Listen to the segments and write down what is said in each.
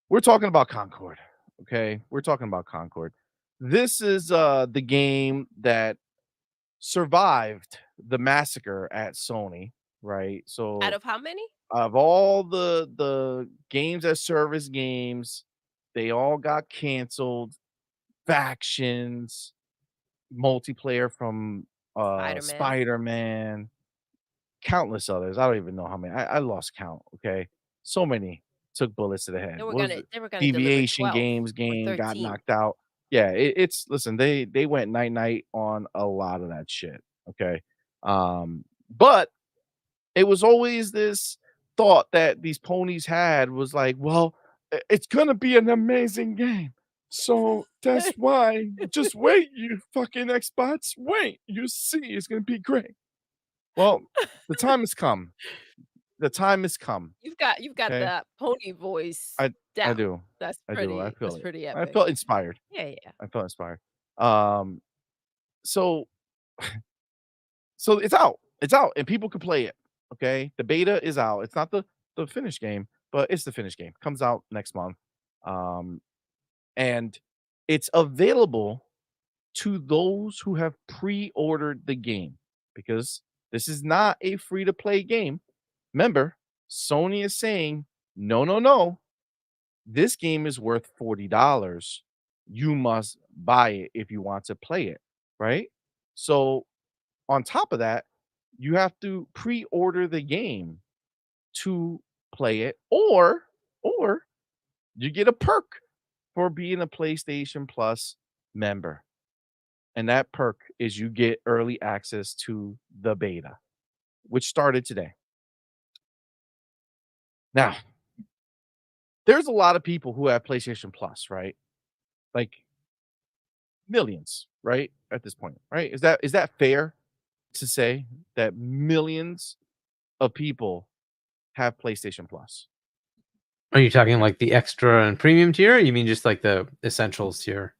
we're talking about Concord. Okay, we're talking about Concord. This is the game that survived the massacre at Sony, right? Out So of how many? of all the games as service games, they all got canceled. Factions, multiplayer from Spider-Man. Spider-Man, countless others. I don't even know how many. I lost count. Okay, so many took bullets to the head. What was it? They were gonna deliver Deviation 12 Games or game got 13. knocked out. Yeah, it's listen. They went night night on a lot of that shit. Okay, but it was always this thought that these ponies had was like, well, it's gonna be an amazing game. So that's why just wait, you fucking Xbox. Wait, you see it's gonna be great. Well, the time has come. The time has come. You've got Okay. that pony voice I I down. do. I do. I feel That's it. pretty I epic. felt inspired. Yeah, yeah. I felt inspired. Um, so so it's out. It's out and people can play it. Okay. The beta is out. It's not the finished game, but it's the finished game. Comes out next month. Um, and it's available to those who have pre-ordered the game because this is not a free to play game. Remember, Sony is saying, no, no, no. This game is worth $40. You must buy it if you want to play it, right? So, on top of that, you have to pre-order the game to play it, or you get a perk for being a PlayStation Plus member. And that perk is you get early access to the beta, which started today. Now, there's a lot of people who have PlayStation Plus, right? Like millions, right? At this point, right? Is that fair to say that millions of people have PlayStation Plus? Are you talking like the extra and premium tier? Or you mean just like the essentials tier?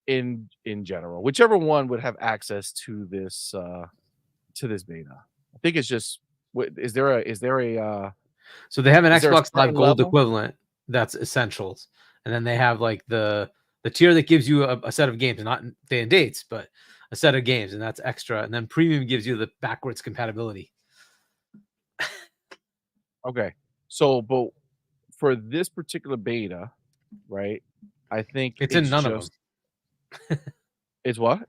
In general, whichever one would have access to this beta. I think it's just is there a So they have an is there a Xbox Live certain Gold level? equivalent that's essentials, and then they have like the tier that gives you a set of games, not day and dates, but a set of games, and that's extra. And then premium gives you the backwards compatibility. Okay. So, but for this particular beta, right? I think It's in it's none of them. just it's what?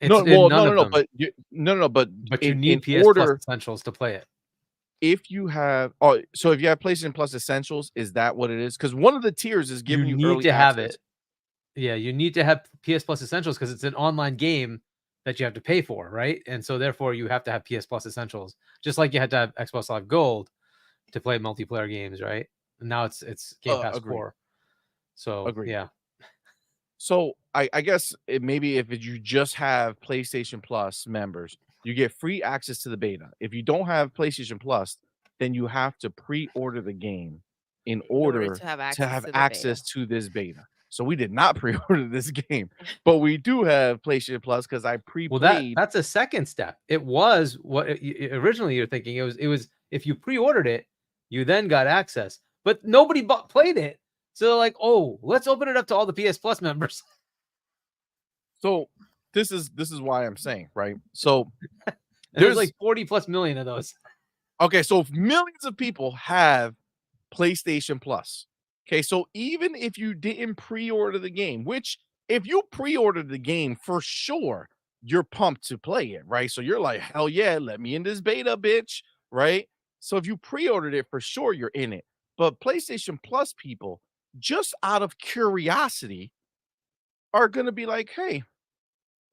It's No, in well, none no, no, of no, them, but no, no, no, but but you in need PS Plus order, essentials to play it. if you have, oh, so if you have PlayStation Plus Essentials, is that what it is? Because one of the tiers is You giving you need early to have access. it. Yeah, you need to have PS Plus Essentials because it's an online game that you have to pay for, right? And so therefore you have to have PS Plus Essentials, just like you had to have Xbox Live Gold to play multiplayer games, right? And now it's Game Pass Agreed, 4. So agreed. yeah. So I guess maybe if you just have PlayStation Plus members, you get free access to the beta. If you don't have PlayStation Plus, then you have to pre-order the game in In order order to have to access have to the beta. access to this beta. So we did not pre-order this game, but we do have PlayStation Plus because I Well, pre-played. that's a second step. It was what originally you're thinking. It was if you pre-ordered it, you then got access, but nobody played it. So they're like, oh, let's open it up to all the PS Plus members. So this is why I'm saying, right? So And there's there's like 40 plus million of those. okay, so millions of people have PlayStation Plus. Okay, so even if you didn't pre-order the game, which if you pre-ordered the game for sure, you're pumped to play it, right? So you're like, hell yeah, let me in this beta, bitch, right? So if you pre-ordered it for sure, you're in it. But PlayStation Plus people, just out of curiosity, are gonna be like, hey,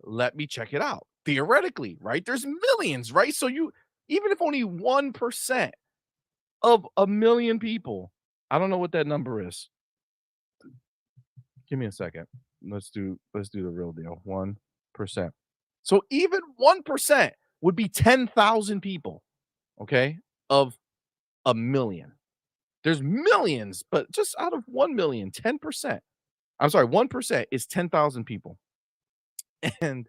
let me check it out. Theoretically, right? There's millions, right? So you even if only 1% of a million people, I don't know what that number is. Give me a second. Let's do the real deal. 1%. So even 1% would be 10,000 people, okay? Of a million. There's millions, but just out of 1 million, 10%. I'm sorry, 1% is 10,000 people. And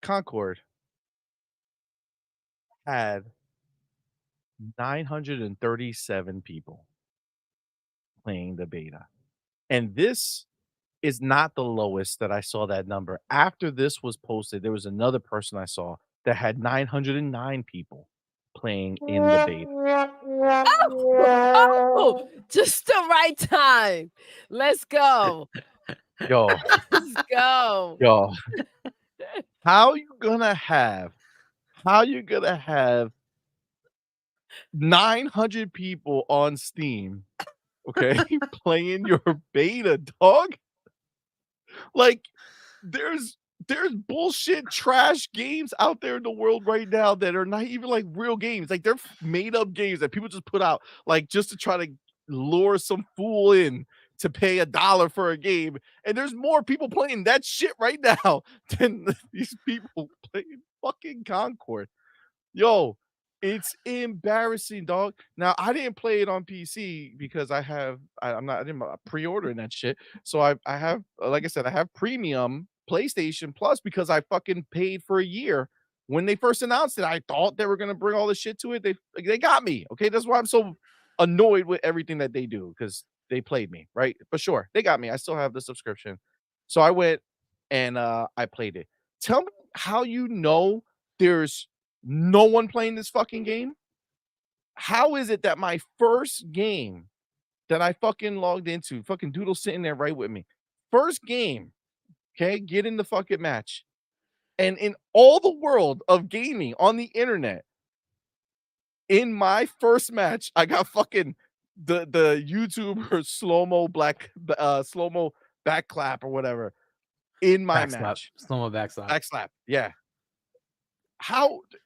Concord had 937 people playing the beta. And this is not the lowest that I saw that number. After this was posted, there was another person I saw that had 909 people playing in the beta. Oh, just the right time. Let's go. Yo, Let's go. yo, how you gonna have 900 people on Steam, okay, playing your beta, dog? Like, there's bullshit trash games out there in the world right now that are not even like real games. Like they're made up games that people just put out like just to try to lure some fool in to pay $1 for a game. And there's more people playing that shit right now than these people playing fucking Concord. Yo, it's embarrassing, dog. Now I didn't play it on PC because I didn't pre-order that shit. So I have like I said, I have premium PlayStation Plus because I fucking paid for a year. When they first announced it, I thought they were gonna bring all this shit to it. They got me. Okay, that's why I'm so annoyed with everything that they do because they played me, right? But sure, they got me. I still have the subscription. So I went and I played it. Tell me how you know there's no one playing this fucking game? How is it that my first game that I fucking logged into, fucking Doodle sitting there right with me, first game, okay, get in the fucking match. And in all the world of gaming on the internet, in my first match, I got fucking the YouTuber slow-mo back clap or whatever in my match. Slow-mo backslap. Backslap, yeah.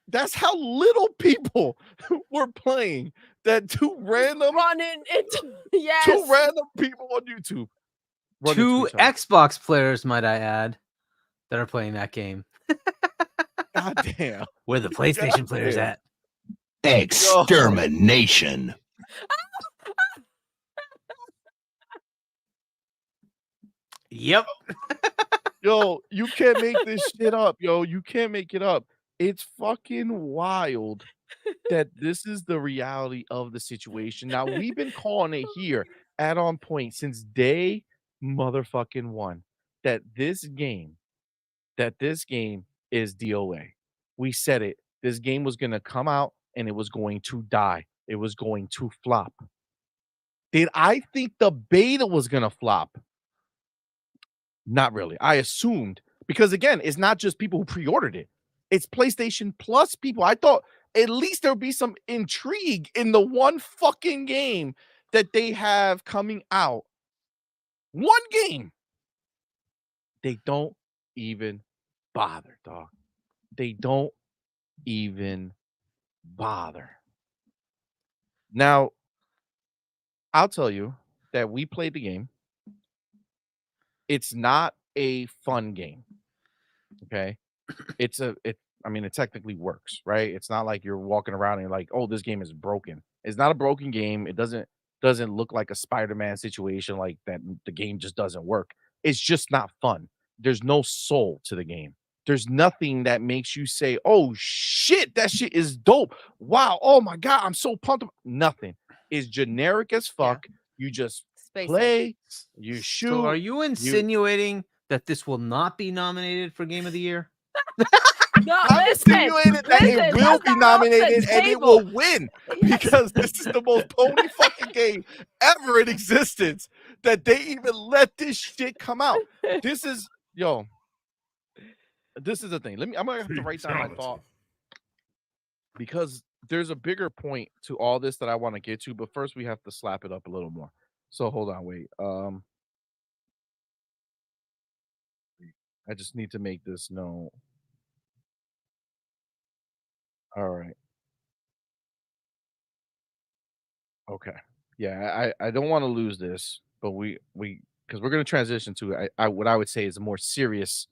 That's how little people were playing that two random running into two random people on YouTube. Two Xbox players, might I add, that are playing that game. God damn. Where the PlayStation players at? Extermination. Yep. Yo, you can't make this shit up, yo. You can't make it up. It's fucking wild that this is the reality of the situation. Now, we've been calling it here at On Point since day motherfucking one that this game is DOA. We said it. This game was going to come out and it was going to die. It was going to flop. Did I think the beta was going to flop? Not really. I assumed because again, it's not just people who pre-ordered it. It's PlayStation Plus people. I thought at least there'll be some intrigue in the one fucking game that they have coming out. One game. They don't even bother, dog. They don't even bother. Now, I'll tell you that we played the game. It's not a fun game. Okay. It technically works, right? It's not like you're walking around and you're like, oh, this game is broken. It's not a broken game. It doesn't look like a Spider-Man situation like that. The game just doesn't work. It's just not fun. There's no soul to the game. There's nothing that makes you say, oh shit, that shit is dope. Wow. Oh my God. I'm so pumped. Nothing. It's generic as fuck. Yeah. You just play, you shoot. So are you insinuating that this will not be nominated for Game of the Year? No, I'm insinuating that it will be nominated and it will win because this is the most pony fucking game ever in existence that they even let this shit come out. This is the thing. I'm gonna have to write down my thought because there's a bigger point to all this that I want to get to, but first we have to slap it up a little more. So hold on, wait. I just need to make this known. All right. Okay. Yeah, I don't want to lose this, but we because we're going to transition to what I would say is a more serious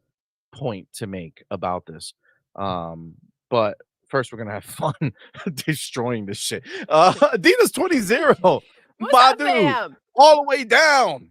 point to make about this. But first we're going to have fun destroying this shit. Adidas 20-0. My dude, all the way down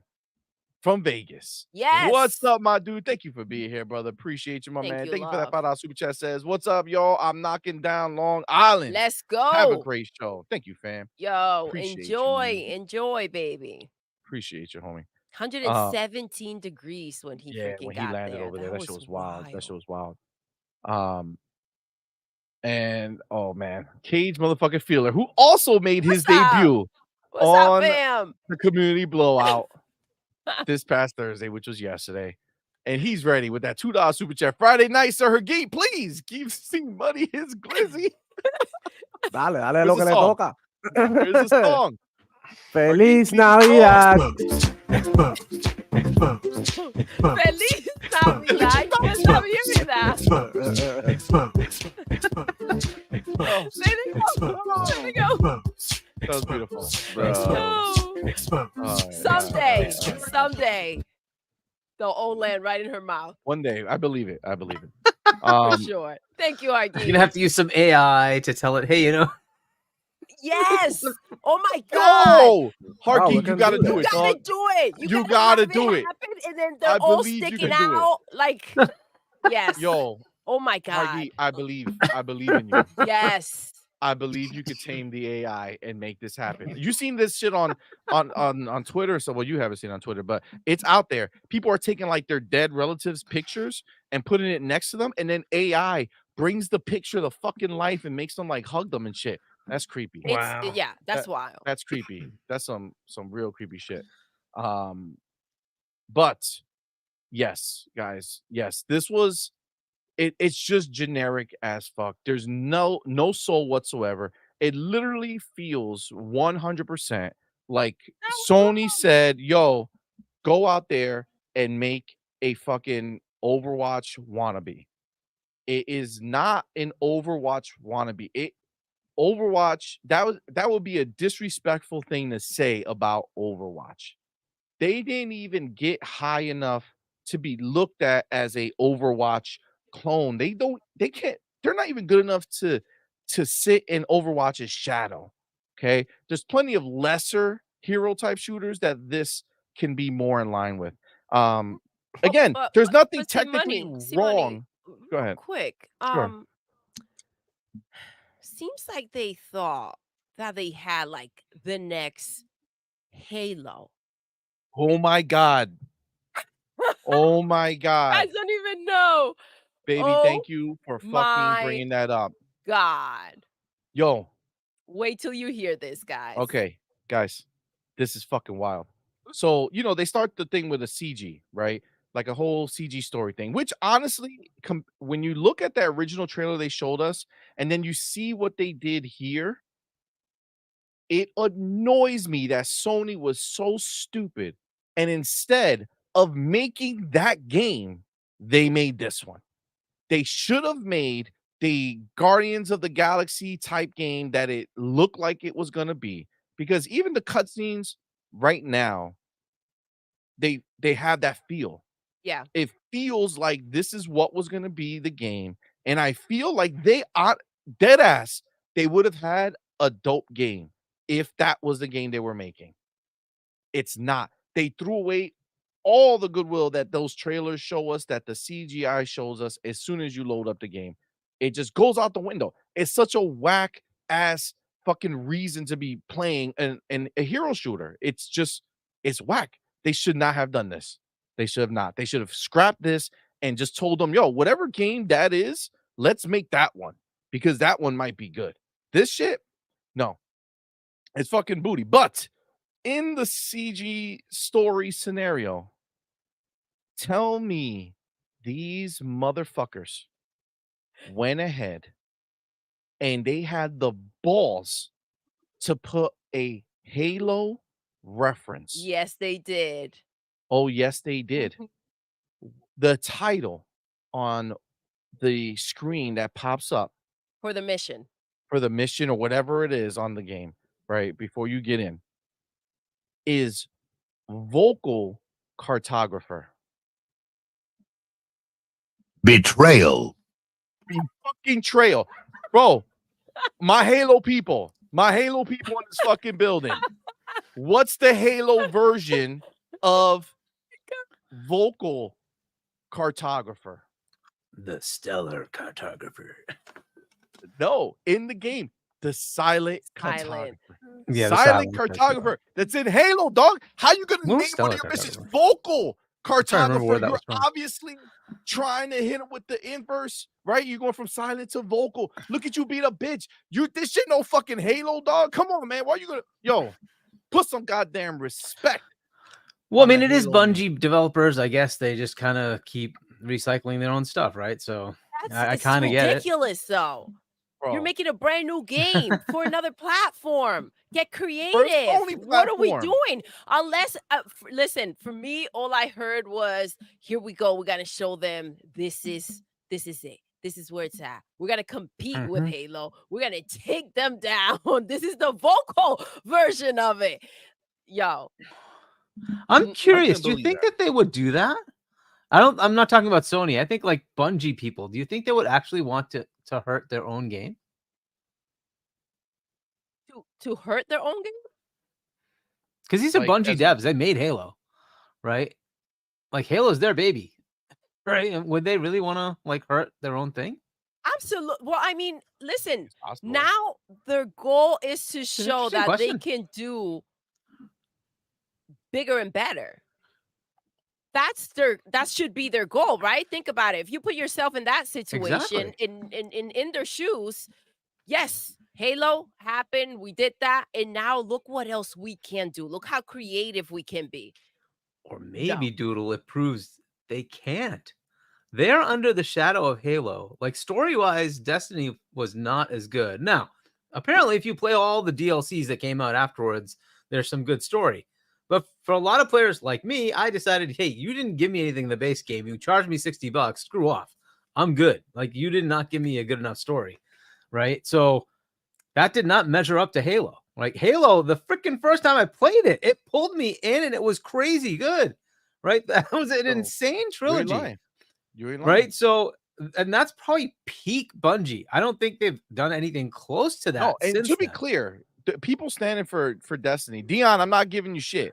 from Vegas. Yes. What's up, my dude? Thank you for being here, brother. Appreciate you, my man. You, Thank you for that love. $5 super chat. Says, what's up, y'all? I'm knocking down Long Island. Let's go. Have a great show. Thank you, fam. Yo, Appreciate enjoy, you, man. enjoy, baby. Appreciate you, homie. 117 degrees when he Yeah, freaking when he got landed there. over there. That shit was wild. wild. That shit was wild. And oh man, Cage motherfucking Feeler, who also made his debut What's up, on fam? the community blowout this past Thursday, which was yesterday. And he's ready with that $2 super chat. Friday night, sir. Her gate, please. Keep CMoney his glizzy. Dale lo que le toca. Here's the song. Feliz Navidad. Feliz Navidad. ¿Quién está bien, Let me go. That was beautiful. Bro. Someday. The old land right in her mouth. One day. I believe it. For sure. Thank you, Argy. You're gonna have to use some AI to tell it, hey, you know. Yes. Oh my God. Yo, Harky, you gotta do it. You gotta do it. You gotta do it. And then they're all sticking out. Like, yes. Yo. Oh my God. Harky, I believe in you. Yes. I believe you could tame the AI and make this happen. You seen this shit on Twitter? So, well, you haven't seen it on Twitter, but it's out there. People are taking like their dead relatives' pictures and putting it next to them, and then AI brings the picture to fucking life and makes them like hug them and shit. That's creepy. Wow. Yeah, that's wild. That's creepy. That's some real creepy shit. But yes, guys, yes, this was. It's just generic as fuck. There's no soul whatsoever. It literally feels 100% like Sony said, yo, go out there and make a fucking Overwatch wannabe. It is not an Overwatch wannabe. Overwatch, that would be a disrespectful thing to say about Overwatch. They didn't even get high enough to be looked at as a Overwatch clone. They're not even good enough to sit in Overwatch's shadow. Okay, there's plenty of lesser hero type shooters that this can be more in line with. Again, there's nothing technically wrong. Go ahead. Quick. Sure. Seems like they thought that they had like the next Halo. Oh my God. Oh my God. I don't even know. Baby, thank you for fucking bringing that up. God. Yo. Wait till you hear this, guys. Okay, guys. This is fucking wild. So, you know, they start the thing with a CG, right? Like a whole CG story thing, which honestly, when you look at that original trailer they showed us, and then you see what they did here, it annoys me that Sony was so stupid. And instead of making that game, they made this one. They should have made the Guardians of the Galaxy type game that it looked like it was going to be, because even the cutscenes right now, they have that feel. Yeah. It feels like this is what was going to be the game. And I feel like they are dead ass. They would have had a dope game if that was the game they were making. It's not. They threw away all the goodwill that those trailers show us, that the CGI shows us as soon as you load up the game. It just goes out the window. It's such a whack ass fucking reason to be playing a hero shooter. It's whack. They should not have done this. They should have not. They should have scrapped this and just told them, yo, whatever game that is, let's make that one, because that one might be good. This shit, no. It's fucking booty. But in the CG story scenario, tell me these motherfuckers went ahead and they had the balls to put a Halo reference. Yes, they did. Oh, yes, they did. The title on the screen that pops up For the mission or whatever it is on the game, right, before you get in, is vocal cartographer. Betrayal. Fucking trail. Bro, my Halo people in this fucking building. What's the Halo version of vocal cartographer. The stellar cartographer. No, in the game, the silent Silent. cartographer. Yeah, the Silent silent cartographer that's in Halo, dog. How you gonna What name was one stellar of your missions cartographer? vocal trying to remember where cartographer? that You're was from. obviously trying to hit him with the inverse, right? You're going from silent to vocal. Look at you being a bitch. This shit no fucking Halo, dog. Come on, man. Why you gonna put some goddamn respect? Well, I on mean, the it is Halo name. Bungie developers. I guess they just kind of keep recycling their own stuff, right? So I It's kind of get it. ridiculous, though. You're Bro. making a brand new game for another platform. Get creative. Sony What are we platform. doing? Unless, listen, for me, all I heard was, "Here we go. We got to show them this is it. This is where it's at. We're gonna compete with Mhm. Halo. We're gonna take them down. This is the vocal version of it." Yo, I'm curious. Do you believe think that they would do that? I'm not talking about Sony. I think like Bungie people. Do you think they would actually want to hurt their own game? to hurt their own game? Because these are Like, Bungie as devs. They made Halo, right? Like Halo's their baby, right? And would they really want to like hurt their own thing? Absolutely. Well, I mean, listen. It's possible. Now their goal is to an show interesting that they question. can do bigger and better. That should be their goal, right? Think about it. If you put yourself in that situation, in their shoes, yes, Halo happened. We did that, and now look what else we can do. Look how creative we can be. Or maybe Doodle, it proves they can't. They're under the shadow of Halo. Like story-wise, Destiny was not as good. Now, apparently, if you play all the DLCs that came out afterwards, there's some good story. But for a lot of players like me, I decided, hey, you didn't give me anything in the base game. You charged me $60. Screw off. I'm good. Like you did not give me a good enough story, right? So that did not measure up to Halo. Like Halo, the freaking first time I played it, it pulled me in and it was crazy good, right? That was an insane trilogy. You're in line. Right? So, and that's probably peak Bungie. I don't think they've done anything close to that. No, and since to be then. clear, the people standing for Destiny, Dion, I'm not giving you shit.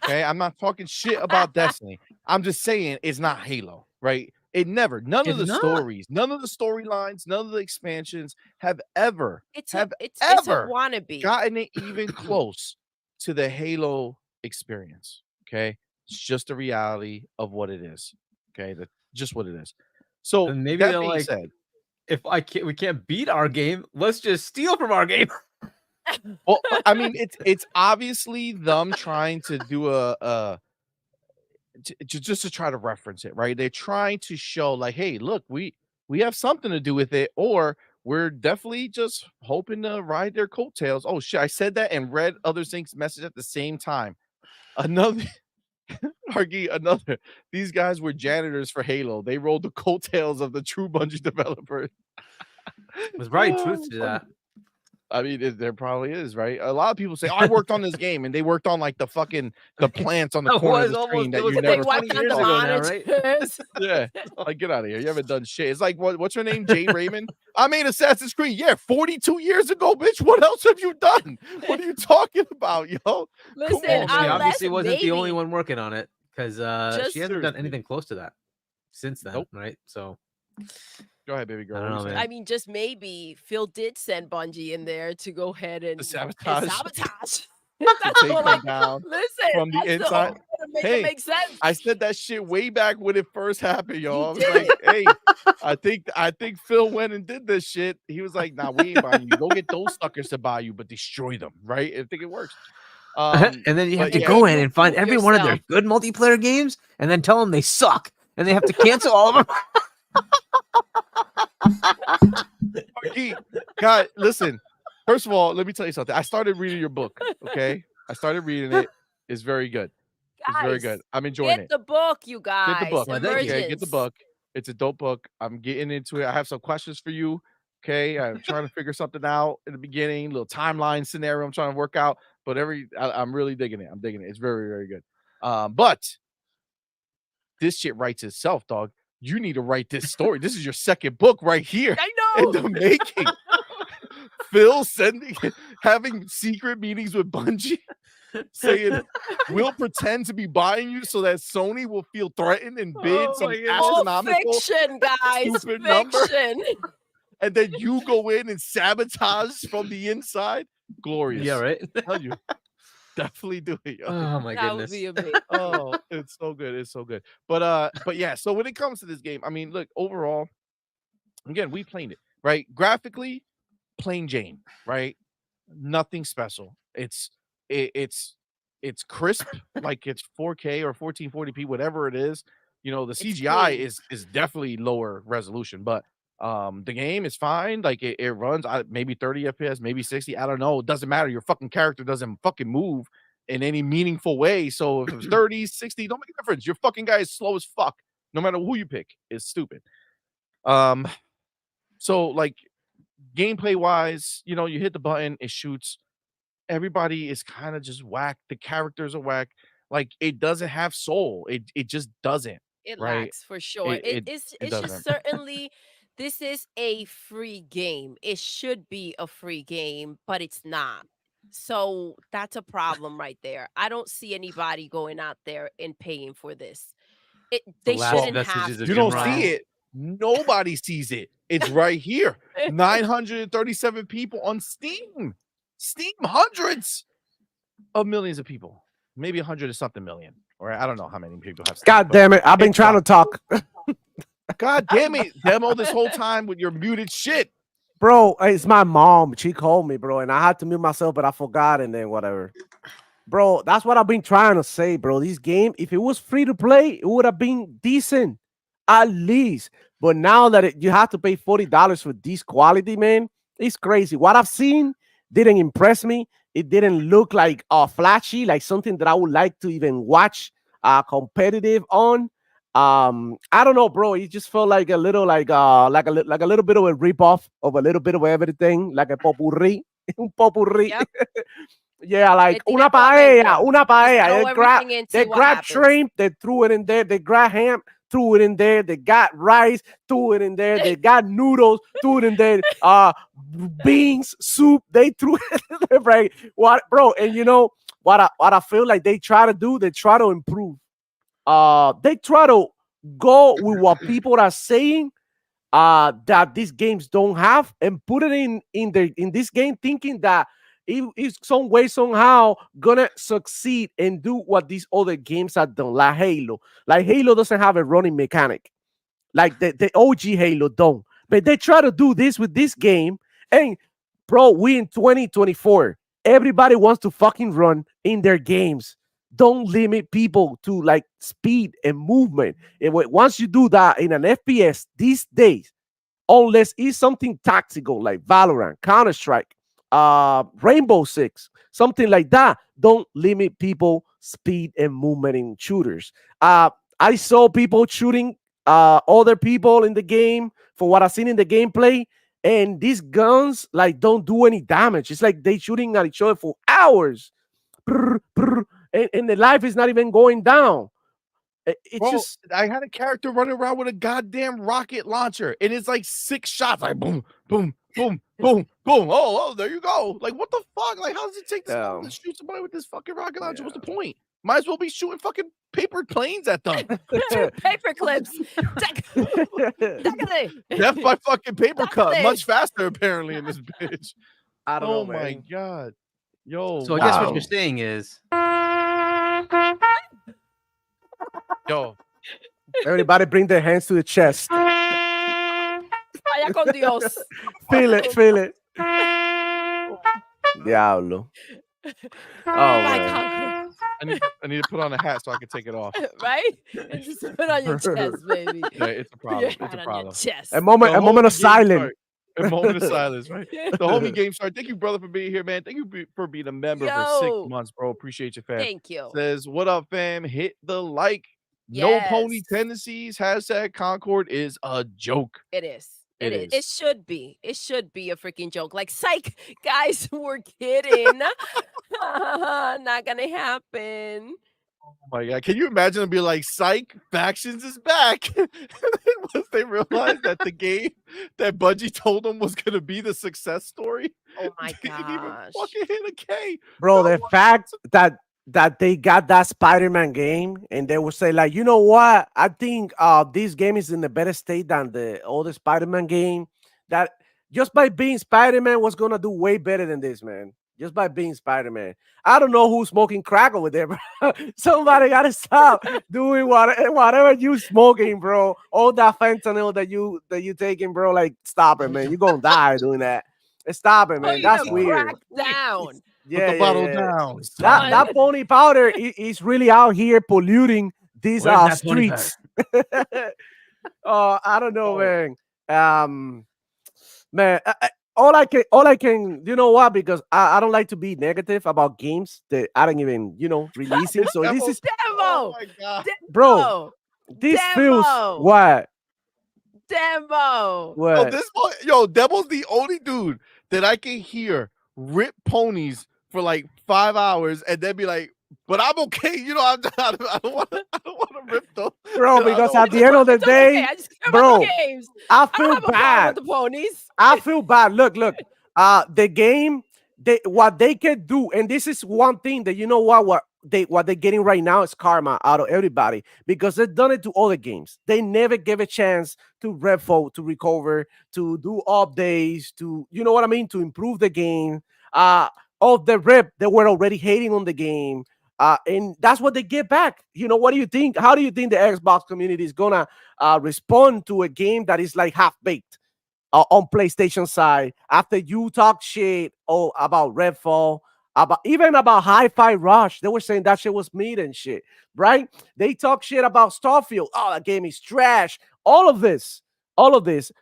Okay, I'm not talking shit about Destiny. I'm just saying it's not Halo, right? None of It's the not. stories, none of the storylines, none of the expansions have ever It's a ever wannabe. gotten it even close to the Halo experience. Okay, it's just a reality of what it is. Okay, that's just what it is. So And maybe that they're being like, said, if we can't beat our game, let's just steal from our game. well, I mean, it's obviously them trying to do just to try to reference it, right? They're trying to show like, hey, look, we have something to do with it, or we're definitely just hoping to ride their coattails. Oh shit, I said that and read other things message at the same time. Another these guys were janitors for Halo. They rolled the coattails of the true Bungie developers. There's probably truth to that. I mean, there probably is, right? A lot of people say, "Oh, I worked on this game," and they worked on like the plants on the It corner of was the screen almost- that it was you like They never. 20 wiped on years the ago now, right? monitors. Yeah, like get out of here. You haven't done shit. It's like what's her name? Jade Raymond. I made Assassin's Creed. Yeah, 42 years ago, bitch. What else have you done? What are you talking about, yo? Listen, on, man. She unless obviously wasn't the only maybe- one working on it because Just she hasn't done seriously. anything close to that since then, Nope. right? So Go ahead, baby girl. I What don't you know, saying? man. I mean, just maybe Phil did send Bungie in there to go ahead and sabotage. sabotage. To That's take all them I- down Listen, from the that's the inside. only way to make Hey, it make sense. I said that shit way back when it first happened, yo. You I was did. like, hey, I think Phil went and did this shit. He was like, nah, we ain't buying you. Go get those suckers to buy you, but destroy them, right? I think it works. And then you have but to yeah. go And in you and find do it every one of their yourself. good multiplayer games and then tell them they suck. And they have to cancel all of them. God, listen. First of all, let me tell you something. I started reading your book. Okay, I started reading it. It's very good. It's very Guys, good. I'm enjoying Get it. the book, you guys. Get the book. Well, thank you. Okay, get the Emergence. book. It's a dope book. I'm getting into it. I have some questions for you. Okay, I'm trying to figure something out in the beginning, little timeline scenario I'm trying to work out. But I'm really digging it. I'm digging it. It's very, very good. But this shit writes itself, dog. You need to write this story. This is your second book right here I in know. the making. Phil having secret meetings with Bungie, saying we'll pretend to be buying you so that Sony will feel threatened and bid Oh some my goodness. astronomical Fiction, guys. stupid number, Fiction. and then you go in and sabotage from the inside. Glorious. Yeah, right. Tell you, definitely do it. Yo. Oh my That would goodness. be amazing. Oh, it's so good. It's so good. But yeah, so when it comes to this game, I mean, look, overall, again, we played it, right? Graphically, plain Jane, right? Nothing special. It's crisp, like it's 4K or 1440p, whatever it is. You know, the It's CGI clean. is definitely lower resolution, but the game is fine. Like it runs maybe 30 FPS, maybe 60. I don't know. It doesn't matter. Your fucking character doesn't fucking move in any meaningful way. So if it was 30, 60, don't make a difference. Your fucking guy is slow as fuck. No matter who you pick, it's stupid. So like gameplay wise, you know, you hit the button, it shoots. Everybody is kind of just whack. The characters are whack. Like it doesn't have soul. It just doesn't. It Right? lacks for sure. It's just doesn't. certainly this is a free game. It should be a free game, but it's not. So that's a problem right there. I don't see anybody going out there and paying for this. They last shouldn't vestiges have of to. You don't Ryan. see it. Nobody sees it. It's right here. 937 people on Steam. Steam, hundreds of millions of people. Maybe 100 and something million. Or I don't know how many people have Steam. God but damn it. I've been it's trying to talk. God damn it. Demo this whole time with your muted shit. Bro, it's my mom. She called me, bro, and I had to mute myself, but I forgot, and then whatever. Bro, that's what I've been trying to say, bro. This game, if it was free to play, it would have been decent, at least. But now that you have to pay $40 for this quality, man, it's crazy. What I've seen didn't impress me. It didn't look like flashy, like something that I would like to even watch competitive on. I don't know, bro. It just felt like a little like a little bit of a ripoff of a little bit of everything, like a potpourri. Un potpourri. Yep. Yeah, like Le una tira todo adentro. paella, una Just paella. throw everything in, see They what grab happens. shrimp, they threw it in there. They grab ham, threw it in there. They got rice, threw it in there. They got noodles, threw it in there. Beans, soup, they threw it in there, right? What, bro? And you know what I feel like they try to do? They try to improve. They try to go with what people are saying that these games don't have and put it in this game, thinking that it is some way somehow gonna succeed and do what these other games have done, like Halo. Like Halo doesn't have a running mechanic, like the OG Halo don't. But they try to do this with this game, and bro, we in 2024. Everybody wants to fucking run in their games. Don't limit people to like speed and movement. And once you do that in an FPS these days, unless it's something tactical like Valorant, Counter-Strike, Rainbow Six, something like that, don't limit people speed and movement in shooters. I saw people shooting other people in the game for what I've seen in the gameplay, and these guns like don't do any damage. It's like they shooting at each other for hours. Brr, brr, and the life is not even going down. It's Bro, just I had a character running around with a goddamn rocket launcher, and it's like 6 shots, like boom, boom, boom, boom, boom. Oh, there you go. Like, what the fuck? Like, how does it take so long to shoot somebody with this fucking rocket launcher? What's the point? Might as well be shooting fucking paper planes at them. Paper clips. Death by fucking paper cut. Much faster, apparently, in this bitch. I don't know, Oh my man. god. Yo. So I guess what you're saying is, Yo. Everybody bring their hands to the chest. Vaya con Dios. Feel it, feel it. Diablo. Oh, My man. Concord. I need to put on a hat so I can take it off. Right? And just put it on your chest, baby. Yeah, it's a Put problem. your It's a hand on problem. your chest. A moment of silence. A moment of silence, right? The homie Game Star. Thank you, brother, for being here, man. Thank you for being a member for 6 Yo. months, bro. Appreciate you, fam. Thank you. Says, what up, fam? Hit the like. No pony Yes. tendencies. Hashtag Concord is a joke. It is. It It is. should be. It should be a freaking joke. Like, psych, guys, we're kidding. Not gonna happen. Oh my god! Can you imagine them be like, "Psych, factions is back." And then once they realized that the game that Bungie told them was gonna be the success story, Oh my didn't even gosh. fucking hit a K. Bro, No the one fact wants that they got that Spider-Man game and they would say like, you know what? I think this game is in a better state than the older Spider-Man game. That just by being Spider-Man was gonna do way better than this, man. Just by being Spider-Man. I don't know who's smoking crack over there, bro. Somebody gotta stop doing whatever you smoking, bro. All that fentanyl that you taking, bro. Like, stop it, man. You're gonna die doing that. Stop it, man. Putting That's the weird. crack down. put Yeah, the yeah, bottle yeah. down. That Son. that pony powder is really out here polluting these Where's that pony powder? streets. I don't know, Oh. man. Man, all I can, you know what? Because I don't like to be negative about games that I don't even, releasing. So this is, Oh Demo. my god! bro, this feels Demo. what? Demo. Yo, What? this boy, yo, Devil's the only dude that I can hear rip ponies for like 5 hours and then be like, "But I'm okay." I don't want to rip them. Bro, I because don't at the end of the It's okay. day, I just care bro, about the games. I I don't feel have a problem bad. with the ponies. I feel bad. Look. The game, what they can do, and this is one thing that what they're getting right now is karma out of everybody because they've done it to other games. They never gave a chance to refo, to recover, to do updates, to what I mean, to improve the game. Of the rep, they were already hating on the game. And that's what they get back. What do you think? How do you think the Xbox community is gonna respond to a game that is like half baked? On PlayStation side, after you talk shit about Redfall, even about Hi-Fi Rush, they were saying that shit was meat and shit, right? They talk shit about Starfield. Oh, that game is trash. All of this.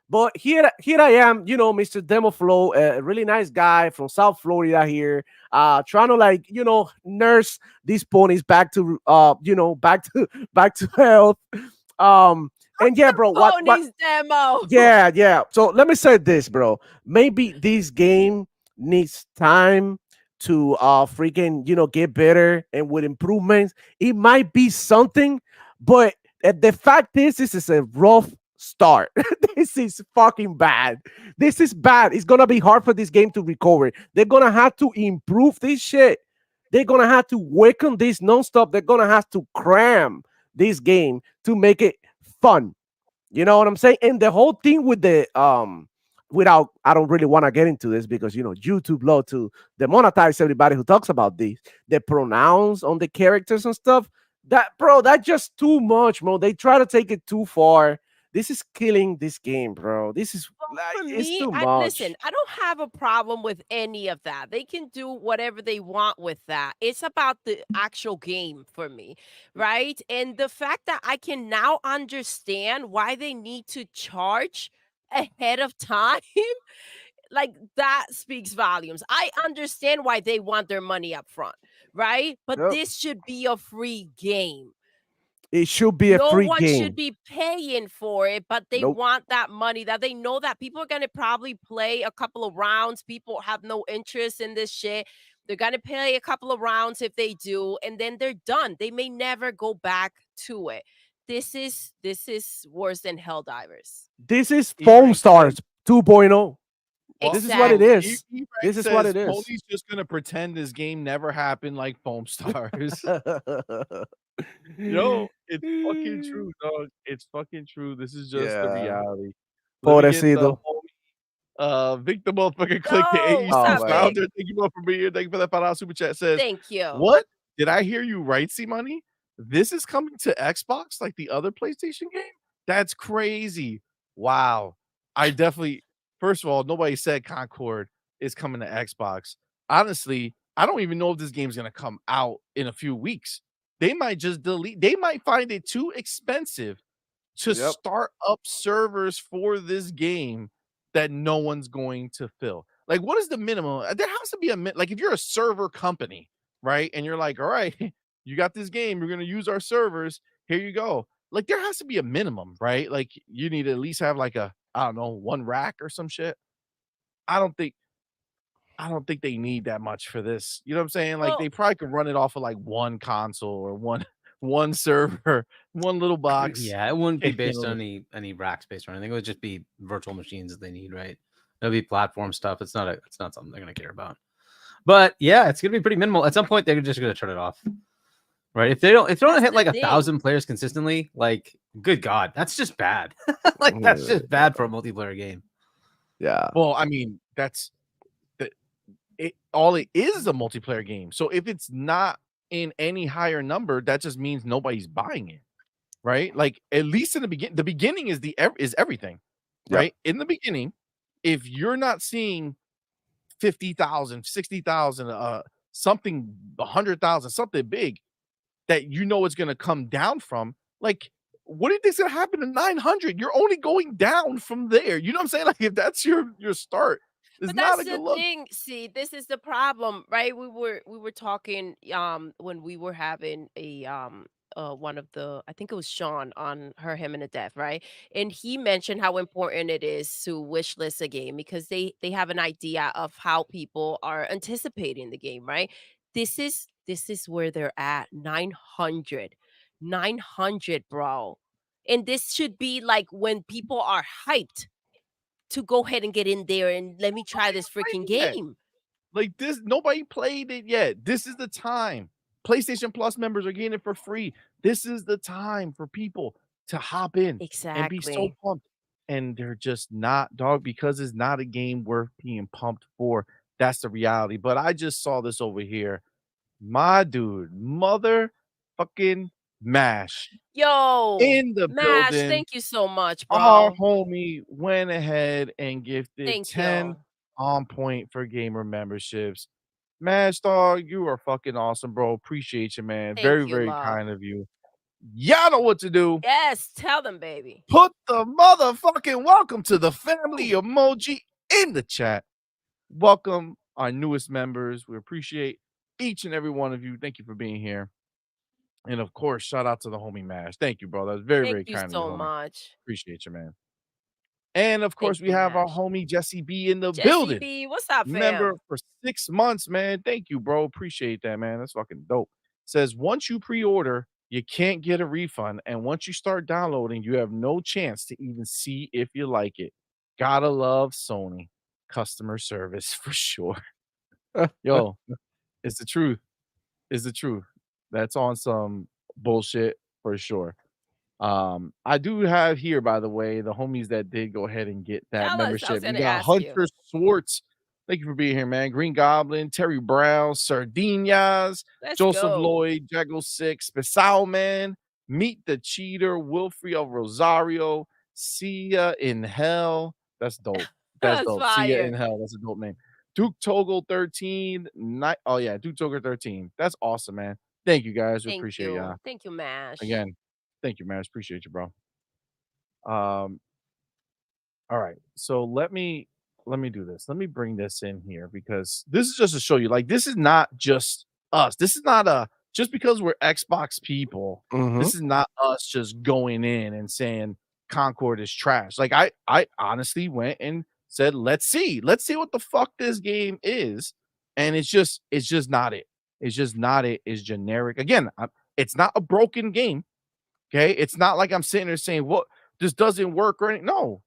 But here I am, Mr. Demoflow, a really nice guy from South Florida here, trying to nurse these ponies back to back to health. And yeah, bro, what Ponies demo. yeah. So let me say this, bro. Maybe this game needs time to freaking get better and with improvements. It might be something, but the fact is, this is a rough start. This is fucking bad. This is bad. It's gonna be hard for this game to recover. They're gonna have to improve this shit. They're gonna have to work on this nonstop. They're gonna have to cram this game to make it fun. You know what I'm saying? And the whole thing with the without I don't really want to get into this because YouTube love to demonetize everybody who talks about this. The pronouns on the characters and stuff. That's just too much, bro. They try to take it too far. This is killing this game, bro. This is For it's me, too much. listen, I don't have a problem with any of that. They can do whatever they want with that. It's about the actual game for me, right? And the fact that I can now understand why they need to charge ahead of time, like that speaks volumes. I understand why they want their money up front, right? But Yep. this should be a free game. It should be a No free one game. should be paying for it, but they Nope. want that money that they know that people are going to probably play a couple of rounds. People have no interest in this shit. They're going to play a couple of rounds if they do, and then they're done. They may never go back to it. This is worse than Helldivers. This is E-Rank Foam Stars 2.0. This is what it Exactly. is. This is what it is. Pony's just gonna pretend this game never happened, like Foam Stars. It's fucking true, dog. It's fucking true. This is just the Yeah. reality. Let me get the Pobrecito. Victor motherfucker click the No, AEC what's up, founder. Thank you both for being here. Thank you for that $5 super chat. Says, Thank you. what? Did I hear you right, CMoney? This is coming to Xbox like the other PlayStation game? That's crazy. Wow. I definitely, first of all, nobody said Concord is coming to Xbox. Honestly, I don't even know if this game's going to come out in a few weeks. They might just delete, they might find it too expensive to Yep. start up servers for this game that no one's going to fill. Like, what is the minimum? There has to be like, if you're a server company, right? And you're like, all right, you got this game, you're going to use our servers. Here you go. Like, there has to be a minimum, right? Like, you need to at least have like I don't know, one rack or some shit. I don't I don't think they need that much for this. You know what I'm saying? Like, Well, they probably could run it off of, like, one console or one server, one little box. Yeah, it wouldn't be Can't based handle on it. any rack space or anything. It would just be virtual machines that they need, right? It'll be platform stuff. It's not something they're gonna care about. But yeah, it's gonna be pretty minimal. At some point, they're just gonna turn it off, right? If they don't that's hit the like thing. 1,000 players consistently, like good God, that's just bad. Like that's just bad for a multiplayer game. Yeah. Well, I mean, that's all it is a multiplayer game. So if it's not in any higher number, that just means nobody's buying it, right? Like at least in the beginning is is everything, Yep. right? In the beginning, if you're not seeing 50,000, 60,000, something 100,000, something big that you know it's gonna come down from, like what do you think's gonna happen to 900? You're only going down from there. You know what I'm saying? Like if that's your start, it's But not that's a good the look. thing. See, this is the problem, right? We were talking when we were having a one of the, I think it was Sean on Her Him and a Death, right? And he mentioned how important it is to wish list a game because they have an idea of how people are anticipating the game, right? This is where they're at 900, 900, bro. And this should be like when people are hyped to go ahead and get in there and let me try this freaking Yeah. game. Like this, nobody played it yet. This is the time. PlayStation Plus members are getting it for free. This is the time for people to hop in and be so Exactly. pumped. And they're just not, dog, because it's not a game worth being pumped for. That's the reality. But I just saw this over here. My dude, motherfucking Mash Yo, in the Mash, building. thank you so much, Our bro. homie went ahead and gifted Thank 10 you. on point for gamer memberships. Mash Dog, you are fucking awesome, bro. Appreciate you, man. Thank Very, you, very love. kind of you. Y'all know what to do. Yes, tell them, baby. Put the motherfucking welcome to the family emoji in the chat. Welcome our newest members. We appreciate each and every one of you. Thank you for being here. And of course, shout out to the homie Mash. Thank you, bro. That's very, Thank very you kind of you, so homie. much. Appreciate you, man. And of Thank course, we you, have our Mash. homie Jesse B in the Jesse building. B, what's up, Member fam? for 6 months, man. Thank you, bro. Appreciate that, man. That's fucking dope. Says once you pre-order, you can't get a refund. And once you start downloading, you have no chance to even see if you like it. Gotta love Sony. Customer service for sure. Yo, it's the truth. It's the truth. That's on some bullshit for sure. I do have here, by the way, the homies that did go ahead and get that Tell us. I was membership. going We to got ask you. Hunter Swartz. Thank you for being here, man. Green Goblin, Terry Brown, Sardinas, Let's Joseph go. Lloyd, Jago Six, Pesao Man, Meet the Cheater, Wilfrio Rosario, Sia in Hell. That's dope. That's That's dope. Sia in fire. Hell. That's a dope name. Duke Toggle 13. Oh, yeah, Duke Toggle 13. That's awesome, man. Thank you guys. We Thank appreciate y'all. you. Thank you, Mash. Again, thank you, man. Appreciate you, bro. All right. So let me do this. Let me bring this in here because this is just to show you, like, this is not just us. This is not just because we're Xbox people. Mhm. This is not us just going in and saying Concord is trash. Like I honestly went and said, let's see what the fuck this game is, and it's just not it. It's just not it. It's generic. Again, it's not a broken game. Okay, it's not like I'm sitting there saying, "What, this doesn't work," or anything. No,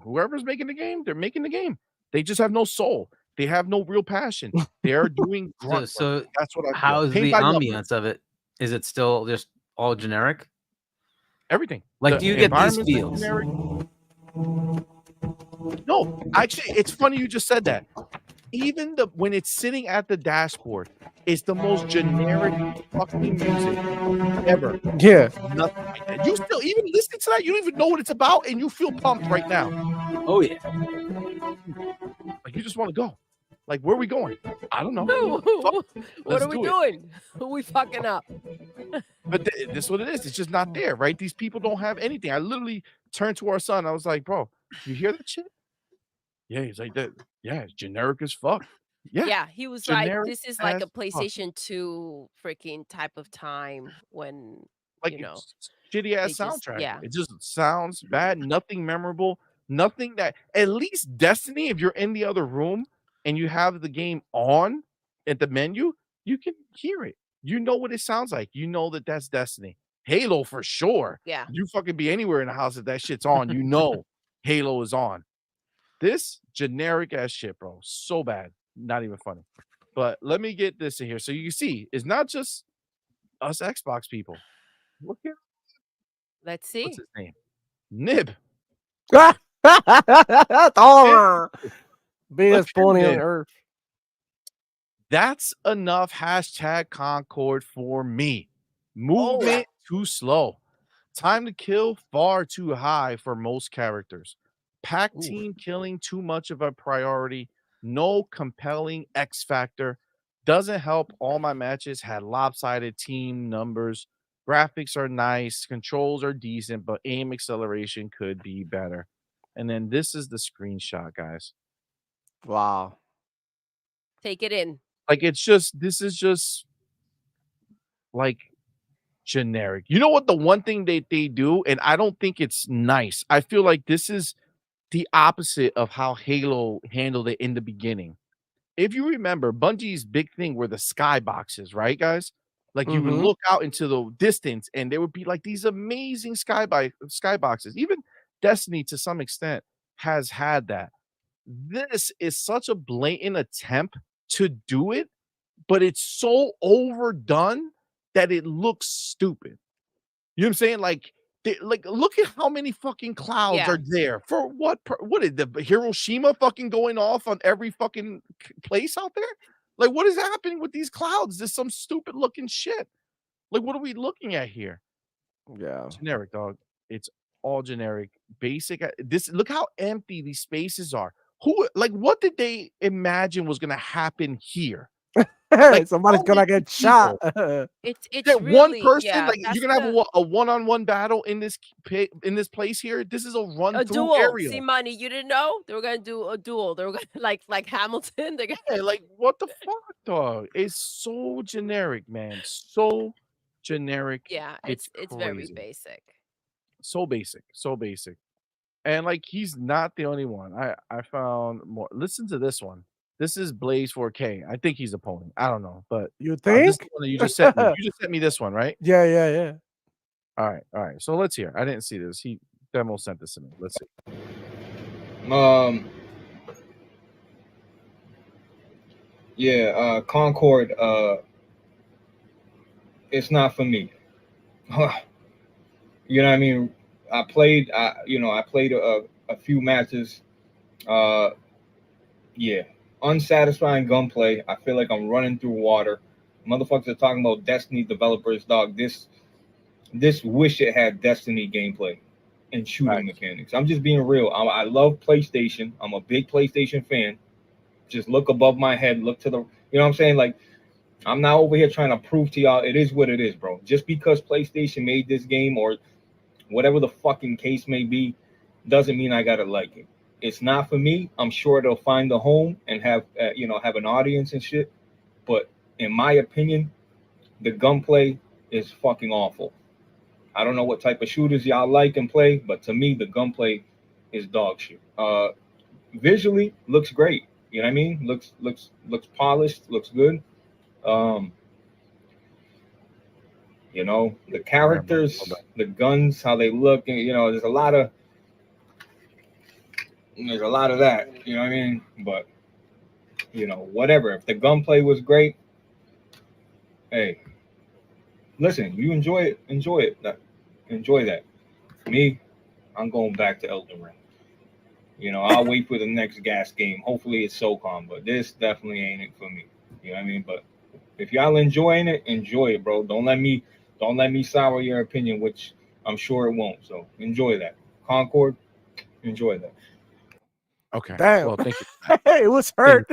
whoever's making the game, they're making the game. They just have no soul. They have no real passion. They are doing grunt work. So That's what I feel. how's Paint the by number. ambiance of it? Is it still just all generic? Everything. Like, The do you get these environments are feels? generic. No, actually, it's funny you just said that. Even when it's sitting at the dashboard, it's the most generic fucking music ever. Yeah. Nothing like that. You still, even listening to that, you don't even know what it's about, and you feel pumped right now. Oh yeah. Like you just want to go. Like, where are we going? I don't know. What Let's are we do it. doing? Who we fucking up? But this is what it is. It's just not there, right? These people don't have anything. I literally turned to our son. I was like, bro, you hear that shit? Yeah, he's like that. Yeah, it's generic as fuck. Yeah, Yeah, he was like, generic this is like as a fuck. PlayStation 2 freaking type of time when, Like you know, it's shitty ass they just, soundtrack. yeah. It just sounds bad. Nothing memorable. Nothing that. At least Destiny, if you're in the other room, and you have the game on at the menu, you can hear it. You know what it sounds like. You know that that's Destiny. Halo for sure. Yeah. You fucking be anywhere in the house if that shit's on. You know Halo is on. This generic ass shit, bro. So bad. Not even funny. But let me get this in here so you can see it's not just us Xbox people. Look here. Let's see. What's his name? Nib. Toma. Biggest Look at pony on Nib. earth. That's enough hashtag Concord for me. Movement too slow. Time to kill far too high for most characters. Pack team killing too much of a priority. No compelling X factor. Doesn't help all my matches had lopsided team numbers. Graphics are nice. Controls are decent, but aim acceleration could be better. And then this is the screenshot, guys. Wow. Take it in. Like, this is just like generic. You know what? The one thing they do, and I don't think it's nice. I feel like this is the opposite of how Halo handled it in the beginning. If you remember, Bungie's big thing were the skyboxes, right, guys? Like you would look out into the distance, and there would be like these amazing skyboxes. Even Destiny, to some extent, has had that. This is such a blatant attempt to do it, but it's so overdone that it looks stupid. You know what I'm saying? Like, look at how many fucking clouds are there for what? What is the Hiroshima fucking going off on every fucking place out there? Like, what is happening with these clouds? There's some stupid looking shit. Like, what are we looking at here? Yeah. Generic, dog. It's all generic, basic. This look how empty these spaces are. Who, like, what did they imagine was gonna happen here? Like somebody's gonna get shot. It's That really, one person, yeah, like you're gonna have a one-on-one battle in this place here. This is a run-through duel. area. CMoney, you didn't know they were gonna do a duel. They were gonna like Hamilton. They're gonna Like, what the fuck, dog? It's so generic, man. So generic. yeah, It's it's very crazy. basic. So basic, so basic. And like he's not the only one. I found more. Listen to this one. This is Blaze 4K. I think he's a pony. I don't know, but You this is think? the one that you just sent me. You just sent me this one, right? Yeah. All right. So let's hear. I didn't see this. Demo sent this to me. Let's see. Yeah, Concord, it's not for me. You know what I mean? I played a few matches. Yeah, unsatisfying gunplay. I feel like I'm running through water. Motherfuckers are talking about Destiny developers, dog. This wish it had Destiny gameplay and shooting mechanics. I'm just being real. I love PlayStation. I'm a big PlayStation fan. Just look above my head, look to the, you know what I'm saying? Like, I'm not over here trying to prove to y'all it is what it is, bro. Just because PlayStation made this game or whatever the fucking case may be, doesn't mean I gotta like it. It's not for me. I'm sure they'll find a home and have have an audience and shit. But in my opinion, the gunplay is fucking awful. I don't know what type of shooters y'all like and play, but to me, the gunplay is dog shit. Visually looks great. You know what I mean? Looks polished, looks good. You know, the characters, the guns, how they look, and there's a lot of that, you know what I mean? But whatever. If the gunplay was great, hey, listen, you enjoy it, enjoy that. Me, I'm going back to Elden Ring. I'll wait for the next gas game. Hopefully it's SOCOM, but this definitely ain't it for me. You know what I mean? But if y'all enjoying it, enjoy it, bro. Don't let me sour your opinion, which I'm sure it won't. So enjoy that. Concord, enjoy that. Okay. Damn. Well, thank you. It was hurt.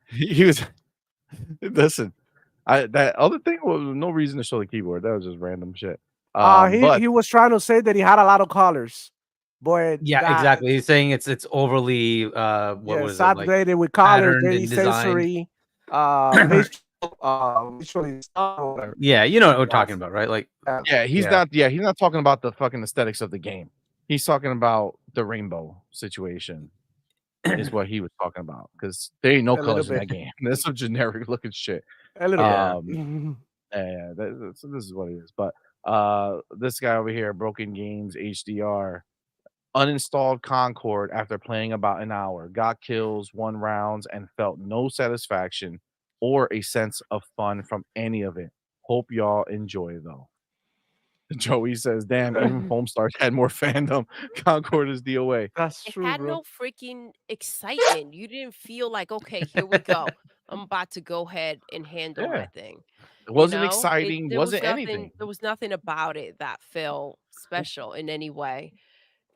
He was. Listen, that other thing was no reason to show the keyboard. That was just random shit. But He was trying to say that he had a lot of colors. Boy, Yeah, exactly. He's saying it's overly what was it, like, saturated with colors, patterned very and designed. sensory, visually. Yeah, you know what we're talking about, right? Like, he's not talking about the fucking aesthetics of the game. He's talking about the rainbow situation. is what he was talking about because there ain't no A little colors in that bit. game. There's some generic looking shit. A little Um, yeah, so this is what it is. But this guy over here, Broken Games HDR, uninstalled Concord after playing about an hour, got kills, won rounds, and felt no satisfaction or a sense of fun from any of it. Hope y'all enjoy though. Joey says, "Damn, even Foam Stars had more fandom. Concord is DOA." That's It true, had bro. no freaking excitement. You didn't feel like, okay, here we go. I'm about to go ahead and handle my Yeah, thing. it You wasn't know, exciting, wasn't anything. there was nothing about it that felt special in any way.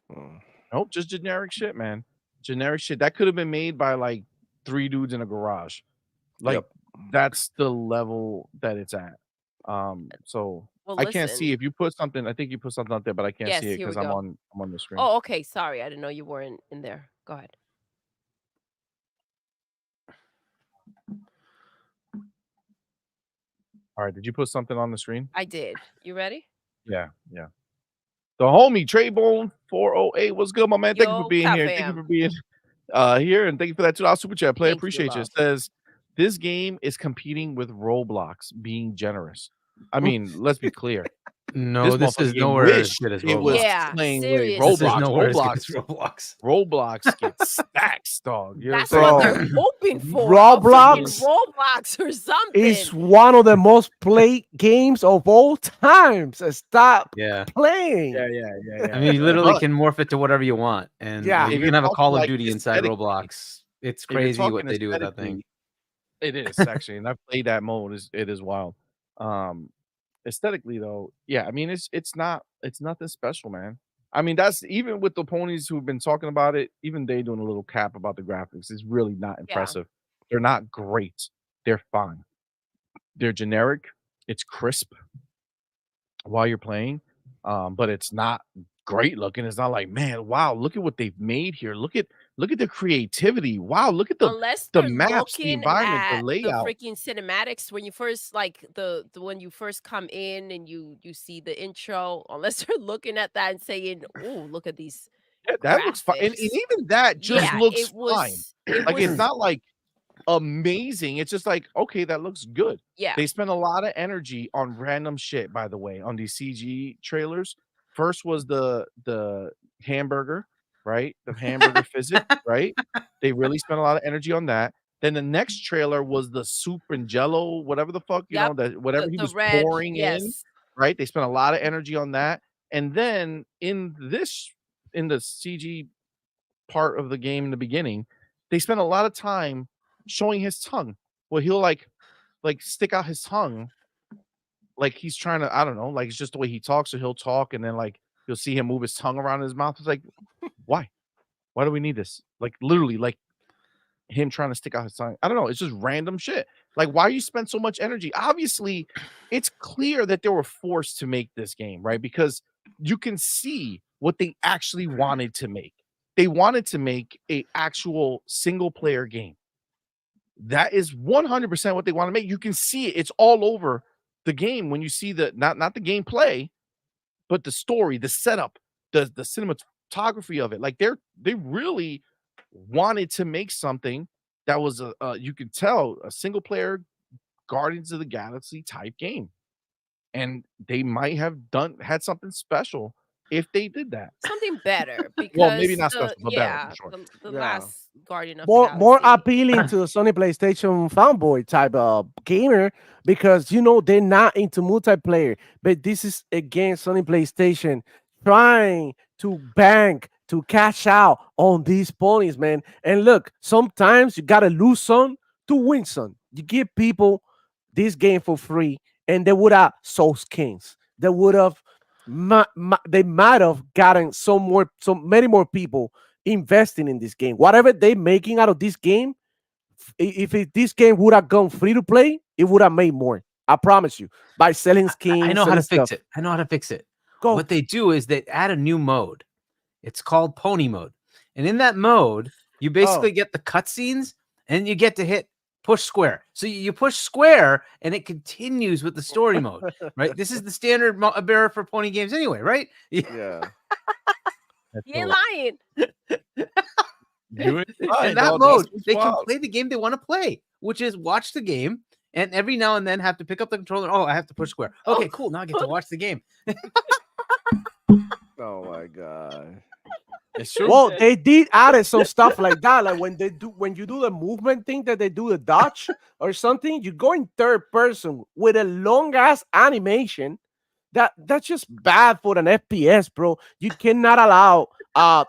Mm. Nope, just generic shit, man. Generic shit that could have been made by like 3 dudes in a garage. Like Yep. that's the level that it's at. So Well, I can't see listen. if you put something. I think you put something out there, but I can't Yes, see it here we because go. I'm on the screen. Oh, okay. Sorry. I didn't know you were in there. Go ahead. All right, did you put something on the screen? I did. You ready? Yeah. The homie Traybone 408. What's good, my man? Thank you for Yo, being what's up, here. Thank you fam? for being here, and thank you for that $2 super chat. Play, Thank you, appreciate you. It love. says this game is competing with Roblox being generous. I mean, let's be clear. No, this is motherfucking game nowhere as wished good as it was Roblox. Yeah, playing with seriously. This is Roblox. nowhere as good as Roblox. Roblox gets stacks, dog. You know That's what I'm what saying? they're Bro, hoping for. Roblox A freaking Roblox or something. is one of the most played games of all times. Stop Yeah. playing. Yeah. I mean, you literally But can morph it to whatever you want, and Yeah. you if you're can have a talking Call of like Duty inside aesthetically, Roblox. It's if you're crazy what talking they do with that thing. aesthetically, it is actually, and I've played that mode. It is wild. Aesthetically though, yeah, I mean it's nothing special, man. I mean, that's even with the ponies who've been talking about it, even they doing a little cap about the graphics. It's really not Yeah. impressive. They're not great. They're fine. They're generic. It's crisp while you're playing, but it's not great looking. It's not like, man, wow, look at what they've made here. Look at the creativity. Wow, look at Unless the they're maps, the looking environment, the at the layout. freaking cinematics when you first like the when you first come in and you see the intro, unless they're looking at that and saying, "Oh, look at these Yeah, that looks fine, and graphics." even that just Yeah, looks fine. it Like, it's was not like amazing. It's just like, okay, that looks good. yeah. They spent a lot of energy on random shit, by the way, on these CG trailers. First was the hamburger, right? The hamburger physics, right? They really spent a lot of energy on that. Then the next trailer was the soup and jello, whatever the fuck, you know, Yep. that whatever he The was red, pouring in, yes. right? They spent a lot of energy on that. And then in the CG part of the game in the beginning, they spent a lot of time showing his tongue. Well, he'll like stick out his tongue like he's trying to, I don't know, like it's just the way he talks. So he'll talk and then like you'll see him move his tongue around his mouth. It's like, why? Why do we need this? Like literally, like him trying to stick out his tongue. I don't know. It's just random shit. Like, why you spend so much energy? Obviously, it's clear that they were forced to make this game, right? Because you can see what they actually wanted to make. They wanted to make a actual single player game. That is 100% what they want to make. You can see it. It's all over the game when you see the not the gameplay, but the story, the setup, the cinematography of it. Like they really wanted to make something that was you could tell a single player Guardians of the Galaxy type game. And they might have had something special if they did that. Something better because Well, maybe not special, but better for sure. the Yeah. last Guardian of the More Galaxy. appealing to the Sony PlayStation fanboy type of gamer because they're not into multiplayer. But this is again Sony PlayStation trying to bank to cash out on these ponies, man. And look, sometimes you gotta lose some to win some. You give people this game for free, and they would have sold skins. They would have they might have gotten so many more people investing in this game. Whatever they making out of this game, if this game would have gone free to play, it would have made more. I promise you. By selling skins, I know how to selling fix it. I know how to fix it. Go. What they do is they add a new mode. It's called Pony Mode. And in that mode, you basically get the cutscenes and you get to hit push square. So you push square and it continues with the story mode, right? This is the standard bearer for pony games anyway, right? Yeah. You ain't lying. You ain't In lying, that dog. That's mode, what's they can wild. play the game they want to play, which is watch the game, and every now and then have to pick up the controller. Oh, I have to push square. Okay, cool. Now I get to watch the game. Oh my god. It's true. Well, they did added some stuff like that. Like when you do the movement thing that they do the dodge or something, you go in third person with a long ass animation. That's just bad for an FPS, bro. You cannot allow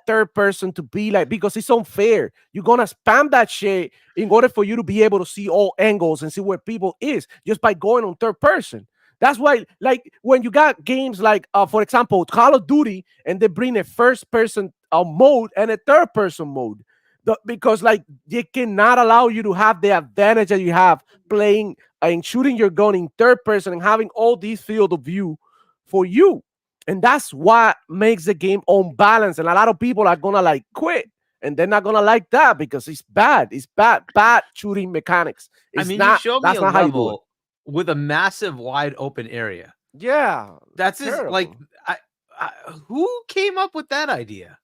third person to be like, because it's unfair. You're gonna spam that shit in order for you to be able to see all angles and see where people is just by going on third person. That's why, like, when you got games like, for example, Call of Duty, and they bring a first person mode and a third person mode, because like they cannot allow you to have the advantage that you have playing and shooting your gun in third person and having all these field of view for you. And that's what makes the game unbalanced. And a lot of people are gonna like quit, and they're not gonna like that because it's bad. It's bad shooting mechanics. It's I mean, not, you showed me that's a not how you do it. level with a massive wide open area. Yeah, That's just terrible. like, who came up with that idea?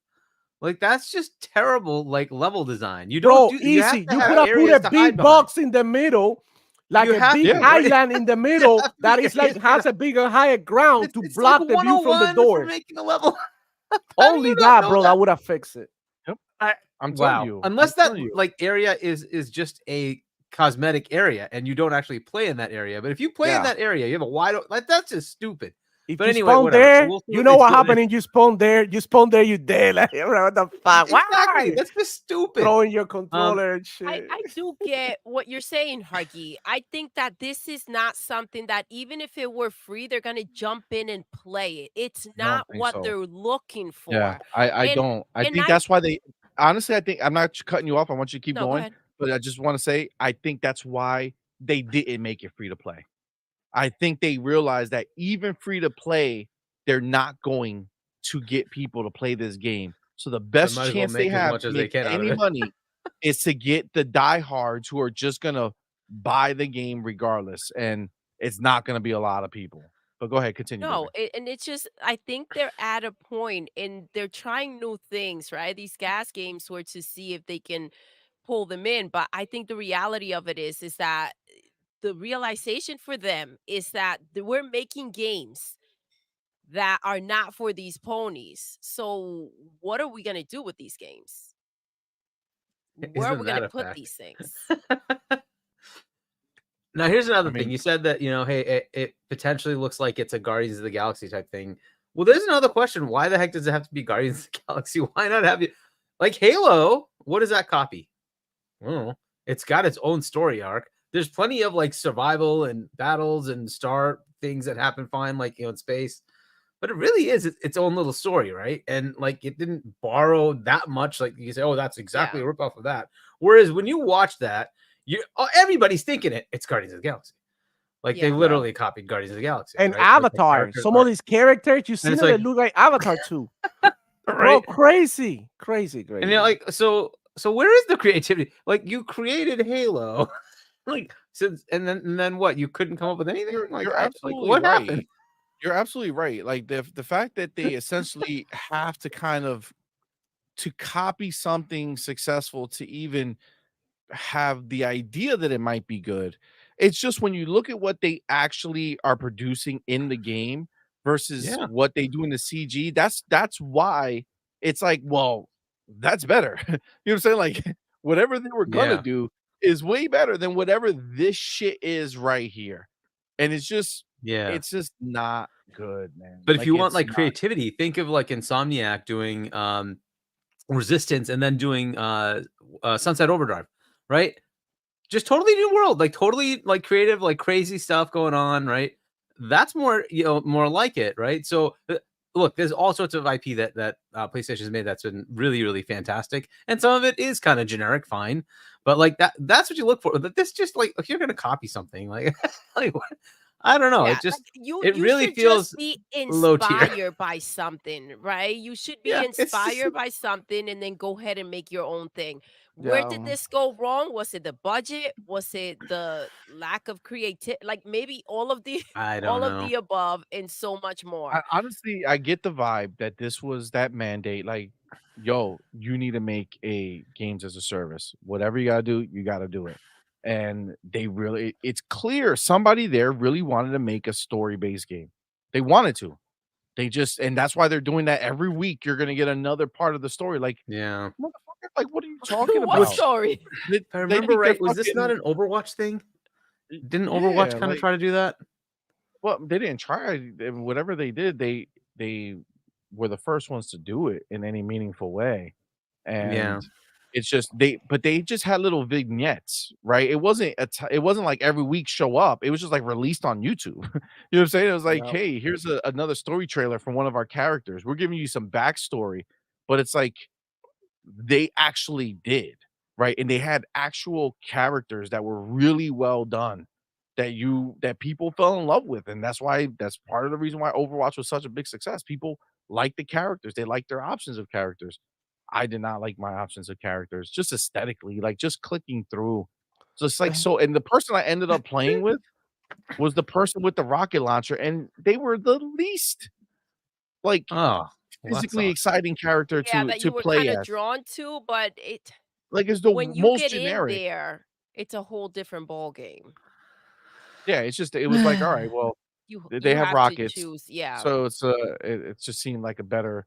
Like, that's just terrible, like, level design. You bro, don't do, easy. You have could have put areas a to hide big behind. box in the middle, like You a have big to, right? island in the middle that is like has a bigger, higher ground to It's block like the view from the 101 for doors. making a level. How do Only you not that, know bro, that would have fixed it. I'm telling Wow. you. Unless I'm that telling you. like area is just a cosmetic area and you don't actually play in that area. But if you play in Yeah. that area, you have a wide like that's just stupid. If But you anyway, spawn whatever. there, We'll see you what know they what do. happened. And you spawn there, you dead. Like, what the fuck? Exactly. Why? That's just stupid. Throwing your controller and shit. I do get what you're saying, Hargy. I think that this is not something that even if it were free, they're gonna jump in and play it. It's I don't not think what so. they're looking for. Yeah, I And don't. I and think that's why they honestly, I think I'm not cutting you off. I want you to keep no, go going, ahead. but I just want to say I think that's why they didn't make it free to play. I think they realized that even free to play, they're not going to get people to play this game. So the best might as well chance they make as have much to as they make can out of any it. money is to get the diehards who are just gonna buy the game regardless, and it's not gonna be a lot of people. But go ahead, continue. No, Baby. and it's just I think they're at a point and they're trying new things, right? These gas games were to see if they can pull them in, but I think the reality of it is that the realization for them is that we're making games that are not for these ponies. So what are we going to do with these games? Where are Isn't we going that to a put fact? these things? Now here's another I thing. mean- You said that, hey, it potentially looks like it's a Guardians of the Galaxy type thing. Well, there's another question. Why the heck does it have to be Guardians of the Galaxy? Why not have you like Halo? What does that copy? Well, it's got its own story arc. There's plenty of like survival and battles and star things that happen fine, like in space. But it really is its own little story, right? And like it didn't borrow that much. Like you say, oh, that's exactly a ripoff of that. Whereas when you watch that, everybody's thinking it's Guardians of the Galaxy. Like they literally copied Guardians of the Galaxy. And right? Like, the Avatar. characters Some are- of these characters, you see it's them, like- they look like Avatar too. Bro, right? crazy. And you're like, so where is the creativity? Like you created Halo, like since and then what? You couldn't come up with anything. You're, Like, you're like, absolutely what right. happened? You're absolutely right. Like the fact that they essentially have to kind of to copy something successful to even have the idea that it might be good. It's just when you look at what they actually are producing in the game versus Yeah. what they do in the CG, that's why it's like, well, that's better. You know what I'm saying? Like whatever they were gonna Yeah. do is way better than whatever this shit is right here. And it's just Yeah. it's just not good, man. But if you want it's like not- creativity, think of like Insomniac doing Resistance and then doing Sunset Overdrive, right? Just totally new world, like totally like creative, like crazy stuff going on, right? That's more, more like it, right? So look, there's all sorts of IP that PlayStation's made that's been really, really fantastic, and some of it is kind of generic, fine, but like that's what you look for. But this just like if you're gonna copy something, like, like what? I don't know. It just you really should feels just be low tier. inspired by something, right? You should be Yeah, it's just- inspired by something and then go ahead and make your own thing. Where did this go wrong? Was it the budget? Was it the lack of creativity? Like maybe all of the I don't all of know. the above and so much more. honestly, I get the vibe that this was that mandate. Like yo, you need to make a games as a service. Whatever you gotta do, you gotta do it. And they really, it's clear somebody there really wanted to make a story-based game. They wanted to. They just, and that's why they're doing that every week. You're gonna get another part of the story. Like, Yeah. motherfucker, like, what are you talking What about? story? If I remember right, was this not an Overwatch thing? Didn't Overwatch kind of try to do that? Well, they didn't try. Whatever they did, they were the first ones to do it in any meaningful way. And Yeah. it's just but they just had little vignettes, right? It wasn't it wasn't like every week show up. It was just like released on YouTube. You know what I'm saying? It was like, Yep. hey, here's another story trailer from one of our characters. We're giving you some backstory, but it's like they actually did, right? And they had actual characters that were really well done that people fell in love with. And that's part of the reason why Overwatch was such a big success. People like the characters, they like their options of characters. I did not like my options of characters, just aesthetically, like just clicking through. Just like so, and the person I ended up playing with was the person with the rocket launcher, and they were the least like Oh, well, that physically sucks. exciting character Yeah, to that you were play kind of as. drawn to, but it Like it's the when you most get in generic. there, it's a whole different ball game. Yeah, it's just it was like, all right, well, You they you have have to rockets, choose. Yeah. so it just seemed like a better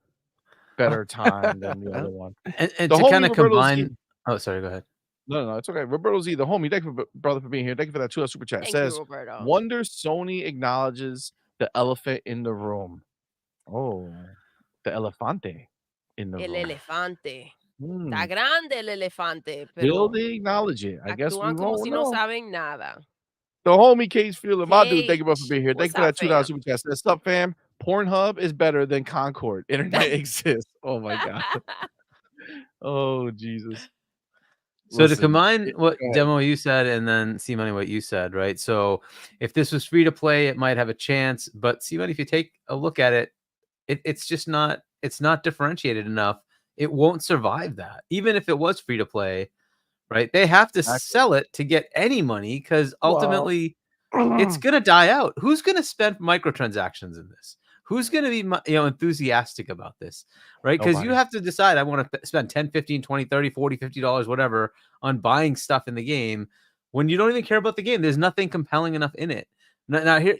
time than the other one. And The to homie kind of Roberto Z. combine. Oh, sorry. Go ahead. No, it's okay. Roberto Z, the homie, thank you brother for being here. Thank you for that $2 super chat. Thank you, Says, Roberto. wonder Sony acknowledges the elephant in the room. Oh, the elefante in the El room. elefante. Hmm. Está grande el elefante, Will pero they acknowledge it? I guess we actúan como won't si no know. saben nada. The homie Case Feeling, my dude, thank you both for Cage, being here. Thank what's you for that up, $2 fam? super chat. Says, sup, fam? Pornhub is better than Concord. Internet exists. Oh my god. Oh Jesus. So to Listen, combine what go ahead. Demo you said and then CMoney what you said, right? So if this was free to play, it might have a chance. But CMoney, if you take a look at it, it's just not differentiated enough. It won't survive that. Even if it was free to play, right? They have to Exactly. sell it to get any money because Well, ultimately it's gonna die out. Who's gonna spend microtransactions in this? Who's going to be enthusiastic about this, right? Because you have to decide, I want to spend 10, 15, 20, 30, 40, $50, whatever, on buying stuff in the game when you don't even care about the game. There's nothing compelling enough in it. Now here,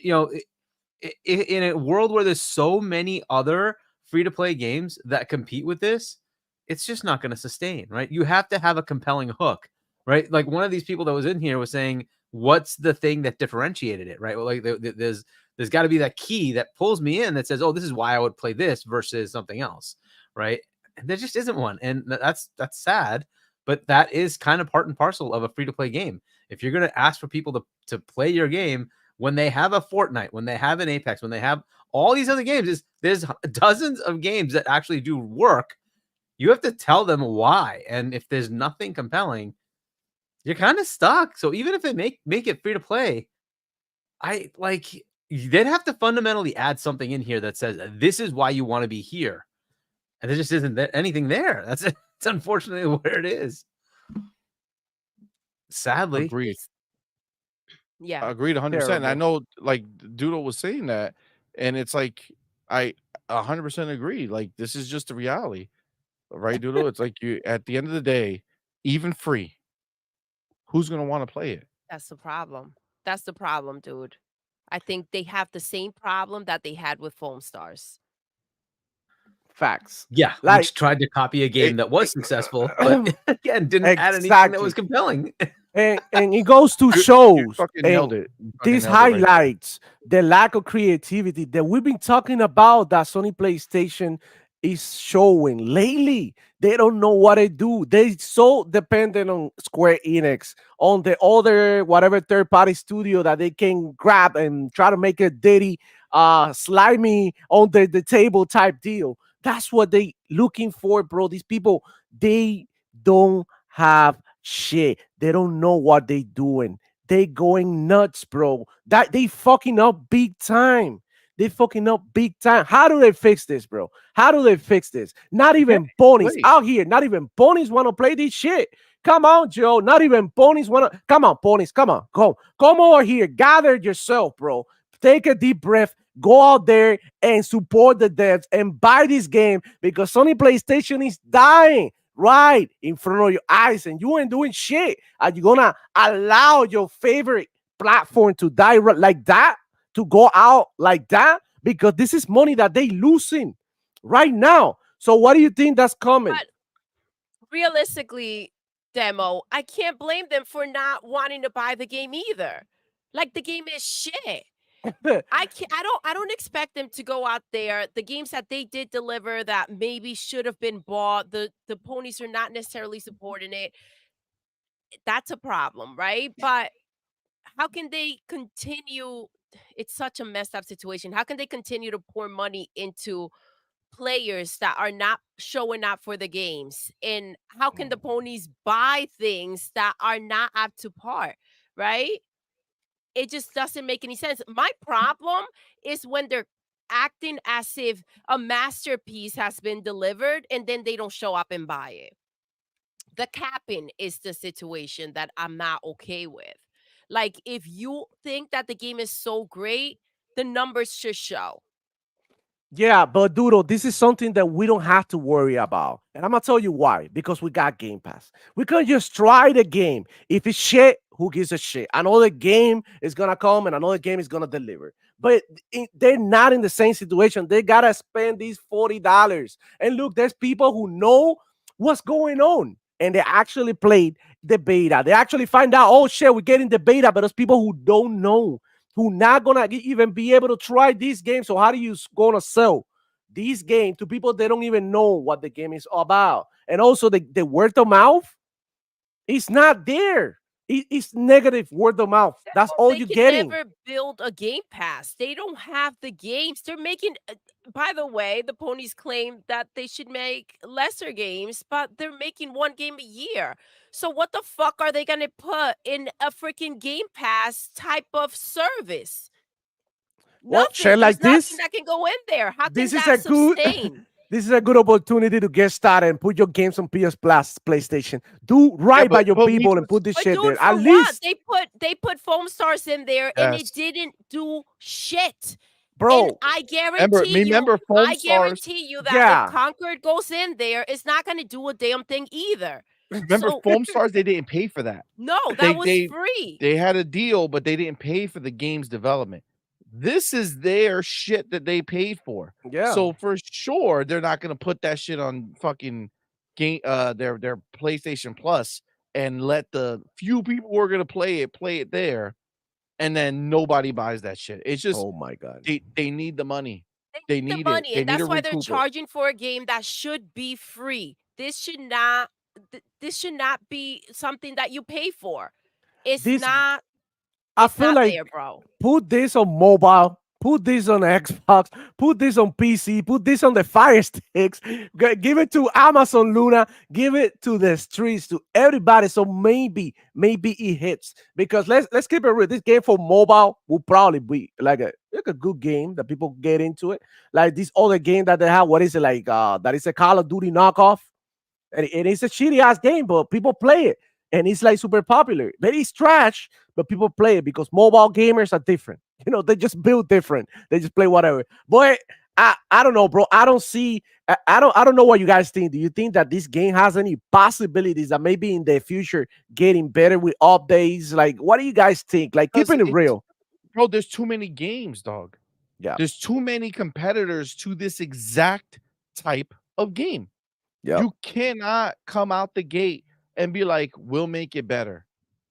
in a world where there's so many other free-to-play games that compete with this, it's just not going to sustain, right? You have to have a compelling hook, right? Like one of these people that was in here was saying, what's the thing that differentiated it, right? Well, like there's got to be that key that pulls me in that says, oh, this is why I would play this versus something else, right? And there just isn't one. And that's sad, but that is kind of part and parcel of a free-to-play game. If you're going to ask for people to play your game when they have a Fortnite, when they have an Apex, when they have all these other games, there's dozens of games that actually do work. You have to tell them why. And if there's nothing compelling, you're kind of stuck. So even if they make it free to play, they'd have to fundamentally add something in here that says this is why you want to be here. And there just isn't anything there. It's unfortunately where it is. Sadly. Agreed. Yeah. Agreed 100%. I know like Doodle was saying that, and it's like I 100% agree. Like this is just the reality. Right, Doodle? It's like you at the end of the day, even free, who's gonna want to play it? That's the problem. That's the problem, dude. I think they have the same problem that they had with Foam Stars. Facts. Yeah, which tried to copy a game that was successful, but again, didn't add anything that was compelling. and it goes to shows nailed it. This highlights the lack of creativity that we've been talking about that Sony PlayStation is showing lately. They don't know what they do. They're so dependent on Square Enix, on the other whatever third-party studio that they can grab and try to make a dirty, slimy on the table type deal. That's what they looking for, bro. These people, they don't have shit. They don't know what they doing. They going nuts, bro. That they fucking up big time. They fucking up big time. How do they fix this, bro? How do they fix this? Not even ponies out here. Not even ponies want to play this shit. Come on, Joe. Not even ponies want to. Come on, ponies. Come on. Come over here. Gather yourself, bro. Take a deep breath. go out there and support the devs and buy this game because Sony PlayStation is dying right in front of your eyes and you ain't doing shit. Are you gonna allow your favorite platform to die like that, to go out like that? Because this is money that they losing right now. So what do you think that's coming? But realistically, Demo, I can't blame them for not wanting to buy the game either. Like, the game is shit. I don't expect them to go out there. The games that they did deliver that maybe should have been bought, the ponies are not necessarily supporting it. That's a problem, right? But how can they continue? It's such a messed up situation. How can they continue to pour money into players that are not showing up for the games? And how can the ponies buy things that are not up to par, right? It just doesn't make any sense. My problem is when they're acting as if a masterpiece has been delivered and then they don't show up and buy it. The capping is the situation that I'm not okay with. Like, if you think that the game is so great, the numbers should show. Yeah, but Doodle, this is something that we don't have to worry about. And I'm gonna tell you why. Because we got Game Pass. We can just try the game. If it's shit, who gives a shit? Another game is gonna come and another game is gonna deliver. But they're not in the same situation. They gotta spend these $40. And look, there's people who know what's going on. And they actually played the beta. They actually find out, oh shit, we're getting the beta, but there's people who don't know, who not gonna even be able to try this game. So how do you gonna sell this game to people that don't even know what the game is about? And also the word of mouth is not there. It's negative word of mouth. That's all you're getting. They can never build a Game Pass. They don't have the games. They're making, by the way, the ponies claim that they should make lesser games, but they're making one game a year. So what the fuck are they going to put in a freaking Game Pass type of service? Well, Nothing. share like There's this. nothing that can go in there. How can This is that a good. sustain? This is a good opportunity to get started and put your games on PS Plus, PlayStation. Do right by your people and put this But shit dude, there. for At what? least, They put foam stars in there and Yes. it didn't do shit. And bro. I guarantee Remember Foam I Stars. guarantee you that Yeah. if Concord goes in there, it's not going to do a damn thing either. Remember So- Foam Stars, they didn't pay for that. No, that They- was they- free. They had a deal, but they didn't pay for the game's development. This is their shit that they paid for. Yeah. So for sure, they're not gonna put that shit on fucking game their PlayStation Plus and let the few people who are gonna play it there, and then nobody buys that shit. It's just Oh my god. they need the money. They They need need the it. money, They and need that's to why they're recoup it. charging for a game that should be free. This should not be something that you pay for. It's This- not. I It's feel not like there, bro. put this on mobile, put this on Xbox, put this on PC, put this on the Fire Sticks, give it to Amazon Luna, give it to the streets, to everybody. So maybe it hits. Because let's keep it real. This game for mobile will probably be like a good game that people get into it. Like this other game that they have, what is it like? That is a Call of Duty knockoff. And it's a shitty ass game, but people play it. And it's like super popular. But it's trash, but people play it because mobile gamers are different. You know, they just build different. They just play whatever. But I don't know, bro. I don't see. I don't know what you guys think. Do you think that this game has any possibilities that maybe in the future getting better with updates? Like, what do you guys think? Like, keeping it real. Bro, there's too many games, dog. Yeah. There's too many competitors to this exact type of game. Yeah. You cannot come out the gate and be like, we'll make it better.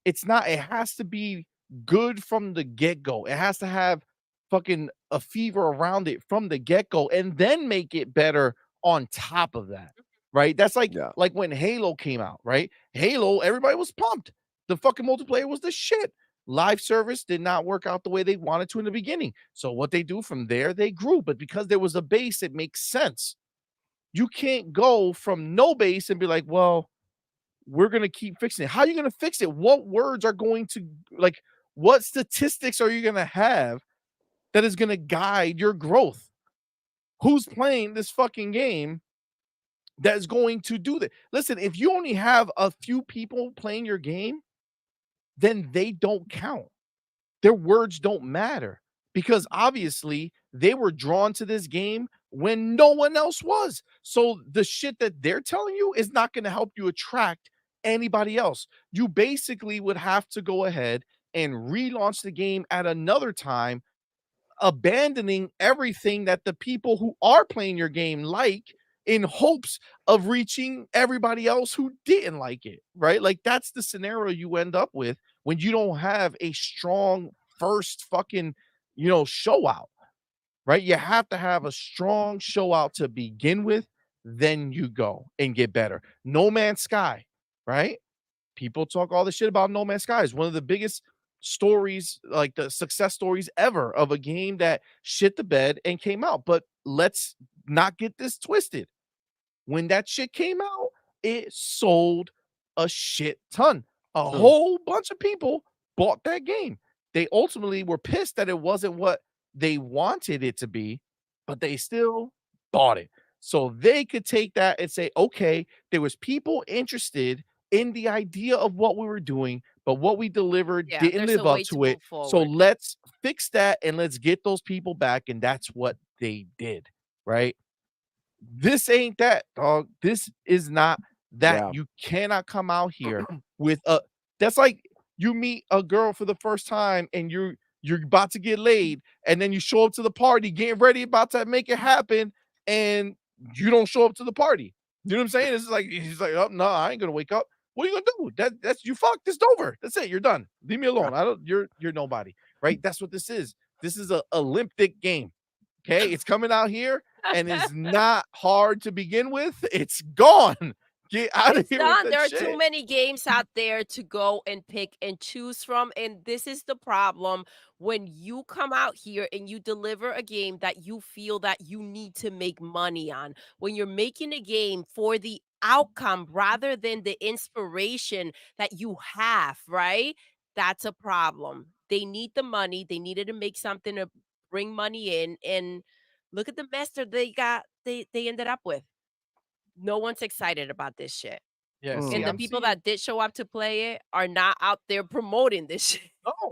It's not, it has to be good from the get-go. It has to have fucking a fever around it from the get-go and then make it better on top of that. Right? That's like when Halo came out, right? Halo, everybody was pumped. The fucking multiplayer was the shit. Live service did not work out the way they wanted to in the beginning. So what they do from there, they grew. But because there was a base, it makes sense. You can't go from no base and be like, well, we're going to keep fixing it. How are you going to fix it? What words are going to, like, what statistics are you going to have that is going to guide your growth? Who's playing this fucking game that is going to do that? Listen, if you only have a few people playing your game, then they don't count. Their words don't matter. because obviously they were drawn to this game when no one else was. So the shit that they're telling you is not going to help you attract anybody else. You basically would have to go ahead and relaunch the game at another time, abandoning everything that the people who are playing your game like, in hopes of reaching everybody else who didn't like it, right? Like that's the scenario you end up with when you don't have a strong first fucking, show out, right? You have to have a strong show out to begin with, then you go and get better. No Man's Sky, right? People talk all the shit about No Man's Sky. It's one of the biggest stories, like the success stories ever of a game that shit the bed and came out. But let's not get this twisted. When that shit came out, it sold a shit ton. A True. whole bunch of people bought that game. They ultimately were pissed that it wasn't what they wanted it to be, but they still bought it. So they could take that and say, okay, there was people interested in the idea of what we were doing, but what we delivered Yeah, didn't there's live a up way to to it. move So forward. let's fix that and let's get those people back. And that's what they did, right? This ain't that, dog. This is not that. Yeah. You cannot come out here with a that's like you meet a girl for the first time and you're about to get laid, and then you show up to the party, getting ready, about to make it happen, and you don't show up to the party. You know what I'm saying? It's like he's like, oh no, I ain't gonna wake up. What are you gonna do? That's you fucked. It's over. That's it. You're done. Leave me alone. I don't. You're nobody. Right? That's what this is. This is a Olympic game. Okay, it's coming out here and it's not hard to begin with. It's gone. Get out of It's here done. with There that are too shit. many games out there to go and pick and choose from. And this is the problem when you come out here and you deliver a game that you feel that you need to make money on. When you're making a game for the outcome rather than the inspiration that you have, right? That's a problem. They need the money. They needed to make something to bring money in. And look at the mess that they ended up with. No one's excited about this shit. Yeah, see, And the I'm people seeing that did show up to play it are not out there promoting this shit.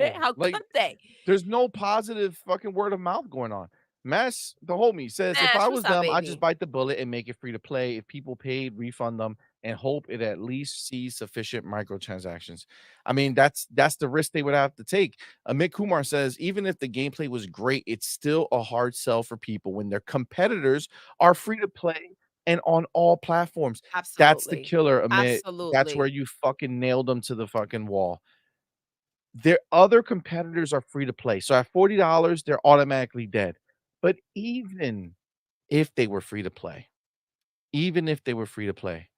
no, How like could they? there's no positive fucking word of mouth going on. Mass, the homie, says if I Nash, was what's up, them, I'd just baby? bite the bullet and make it free to play. If people paid, refund them and hope it at least sees sufficient microtransactions. I mean, that's the risk they would have to take. Amit Kumar says even if the gameplay was great, it's still a hard sell for people when their competitors are free to play and on all platforms. That's the Absolutely. killer, Amit. That's where Absolutely. you fucking nailed them to the fucking wall. Their other competitors are free to play. So at $40, they're automatically dead. But if they were free to play, even if they were free to play,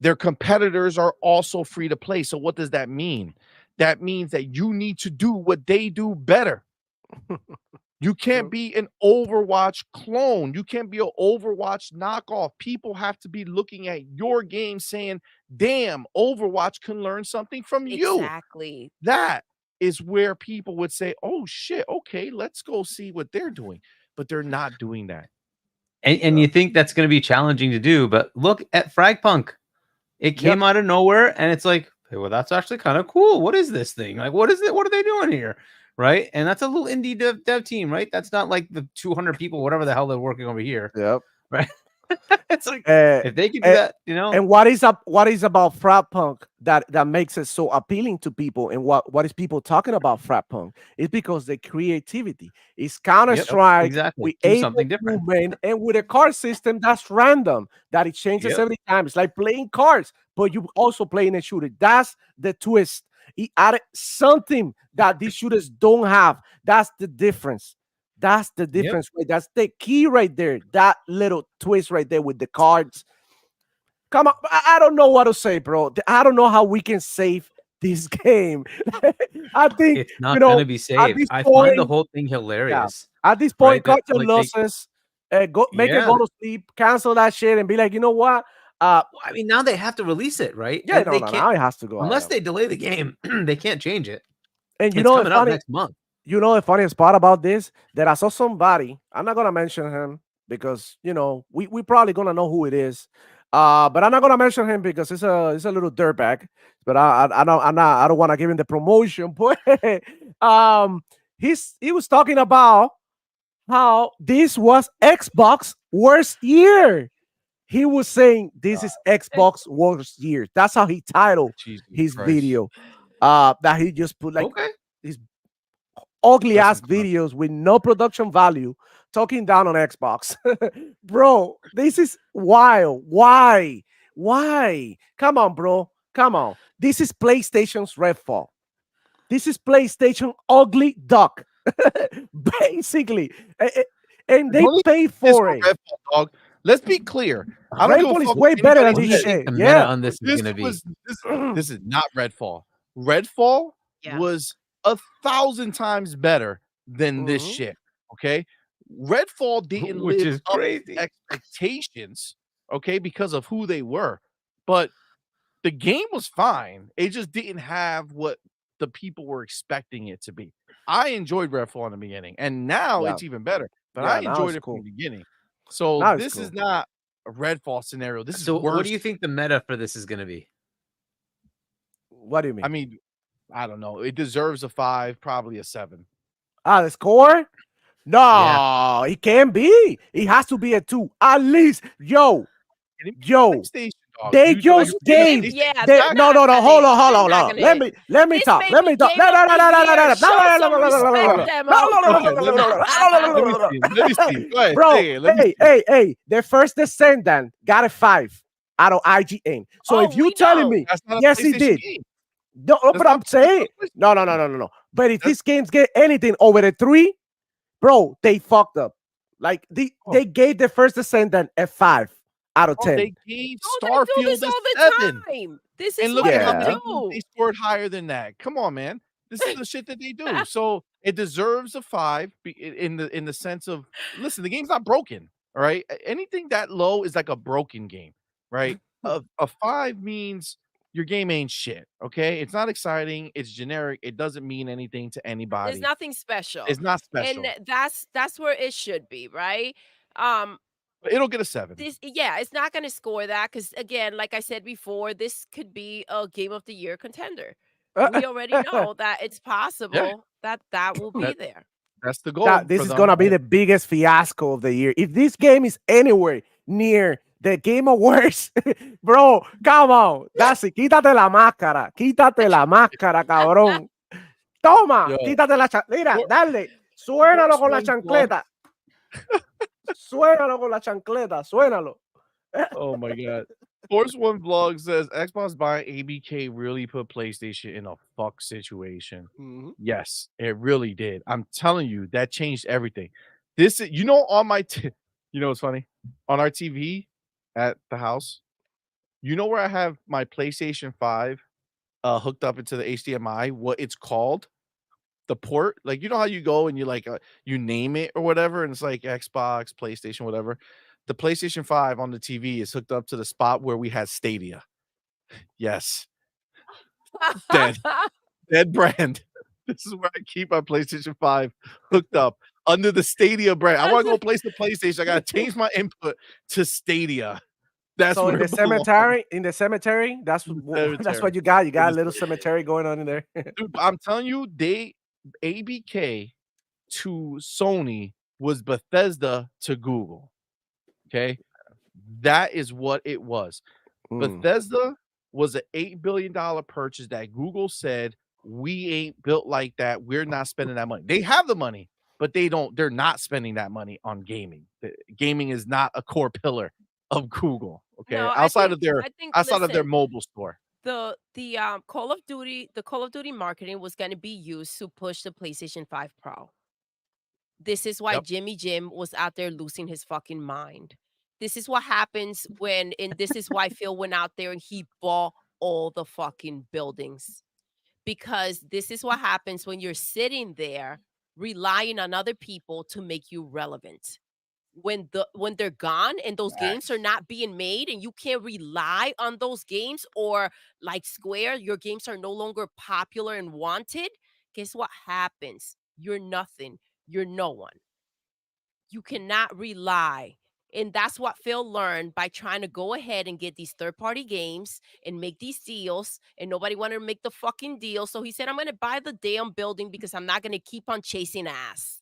their competitors are also free to play. So what does that mean? That means that you need to do what they do better. You can't True. be an Overwatch clone. You can't be an Overwatch knockoff. People have to be looking at your game saying, damn, Overwatch can learn something from you. Exactly. That is where people would say, oh shit, okay, let's go see what they're doing. But they're not doing that. And you think that's going to be challenging to do, but look at Fragpunk. It Yep. came out of nowhere, and it's like, hey, well, that's actually kind of cool. What is this thing? Like, what is it? What are they doing here? Right? And that's a little indie dev team, right? That's not like the 200 people, whatever the hell they're working over here, Yep. right? It's like Uh, if they can do and, that, you know. and what is about frat punk that makes it so appealing to people, and what is people talking about frat punk is because the creativity is Counter Strike Exactly. with Do age something different. movement and with a card system that's random, that it changes Yep. every time. It's like playing cards, but you also playing a shooter. That's the twist. He added something that these shooters don't have. That's the difference. That's the difference. Right? That's the key right there. That little twist right there with the cards. Come on, I don't know what to say, bro. I don't know how we can save this game. I think It's not going to be at saved. this I find the point, whole thing hilarious. at this Right? point, cut That your like they, losses, make it go to sleep, cancel that shit, and be like, you know what? I mean, now they have to release it, right? Yeah, And no, they no, can't now it has to go out. unless they delay the game. They can't change it. And you It's know, coming out next month. you know the funniest part about this, that I saw somebody, I'm not gonna mention him because we probably gonna know who it is. But I'm not gonna mention him because it's a little dirtbag. But I don't want to give him the promotion. But he was talking about how this was Xbox worst year. He was saying this is Xbox worst year. That's how he titled Jesus his Christ. video. That he just put like Okay. these ugly That's ass incredible. videos with no production value, talking down on Xbox. Bro, this is wild. Why? Come on, bro. Come on. This is PlayStation's Redfall. This is PlayStation ugly duck. Basically. And they Don't even paid this for for it. Redfall, dog. Let's be clear. I don't give a Redfall is fuck way what better than anybody What do this you says. think shit. the meta Yeah. on this is This gonna be? was this is not Redfall. Redfall Yeah. was 1,000 times better than this Mhm. shit. Okay, Redfall didn't Which live is up crazy. to expectations. Okay, because of who they were, but the game was fine. It just didn't have what the people were expecting it to be. I enjoyed Redfall in the beginning, and now Yeah. it's even better. But Yeah, I now enjoyed it's it from cool. the beginning. So Now it's this is cool. not a Redfall scenario. This is So worse. what do you think the meta for this is gonna be? What do you mean? I mean, I don't know. It deserves a 5, probably a 7. The score? No, Yeah. it can't be. It has to be a 2. At least. Yo, And it- yo. PlayStation, dog. They You like just you're saying gave. PlayStation Yeah, They, they're no, not no, no. gonna Hold hit. on, hold They're on, not hold on. gonna Let hit. me let me This talk. may Let be me talk. game of the year. Show some respect, Okay, demo. let me see. Let me see. Go ahead. Bro, say it. Let me see. hey. The first Descendant got a 5 out of IGN. So Oh, if you we telling know. me, That's not a yes, he PlayStation did. game. No, That's but I'm not- that's not saying, a PlayStation no. game. But if That's- these games get anything over the 3, bro, they fucked up. Like they gave the first Descendant a 5 out of Bro, 10. they gave Oh, they do Starfield this a all the 7. time. This And is look what at how they many Yeah. games do. they scored higher than that. Come on, man. This is the shit that they do. So it deserves a 5 in the sense of listen, the game's not broken. All right. Anything that low is like a broken game, right? A 5 means your game ain't shit. Okay. It's not exciting. It's generic. It doesn't mean anything to There's anybody. nothing special. It's not special. And that's where it should be, right? But it'll get a 7. It's not gonna score that because again, like I said before, this could be a game of the year contender. We already know that it's possible that will be there. That's the goal. This for is them. gonna be the biggest fiasco of the year. If this game is anywhere near the Game Awards, bro, come on. That's it. Quítate la máscara. Quítate la máscara, cabrón. Toma. Yo. Quítate la Mira, For- dale. Suénalo Force con la One Blog- chancleta. Suénalo con la chancleta. Suénalo. Oh my god. Force One Vlog says Xbox buying ABK really put PlayStation in a fuck situation. Mhm. Yes, it really did. I'm telling you, that changed everything. This is, on my, you know what's funny? On our TV at the house, you know where I have my PlayStation 5 hooked up into the HDMI, what it's called? The port. Like, you know how you go and you like, you name it or whatever, and it's like Xbox, PlayStation, whatever. The PlayStation 5 on the TV is hooked up to the spot where we had Stadia. Yes. Dead brand. This is where I keep my PlayStation 5 hooked up under the Stadia brand. I want to go place the PlayStation. I gotta change my input to Stadia. That's So where in the it belongs. cemetery, that's In the that's cemetery. what you got. You got In a the little cemetery going on in there. Dude, I'm telling you, ABK to Sony was Bethesda to Google. Okay. That is what it was. Bethesda was an $8 billion purchase that Google said, we ain't built like that. We're not spending that money. They have the money, but they're not spending that money on gaming. Gaming is not a core pillar of Google. Okay. No, outside of their listen, mobile store. the Call of Duty marketing was going to be used to push the PlayStation 5 Pro. This is why Yep. Jimmy Jim was out there losing his fucking mind. This is what happens and this is why Phil went out there and he bought all the fucking buildings. Because this is what happens when you're sitting there relying on other people to make you relevant. When they're gone and those games are not being made and you can't rely on those games, or like Square, your games are no longer popular and wanted, guess what happens? You're nothing. You're no one. You cannot rely And that's what Phil learned by trying to go ahead and get these third-party games and make these deals, and nobody wanted to make the fucking deal. So he said, I'm going to buy the damn building because I'm not going to keep on chasing ass.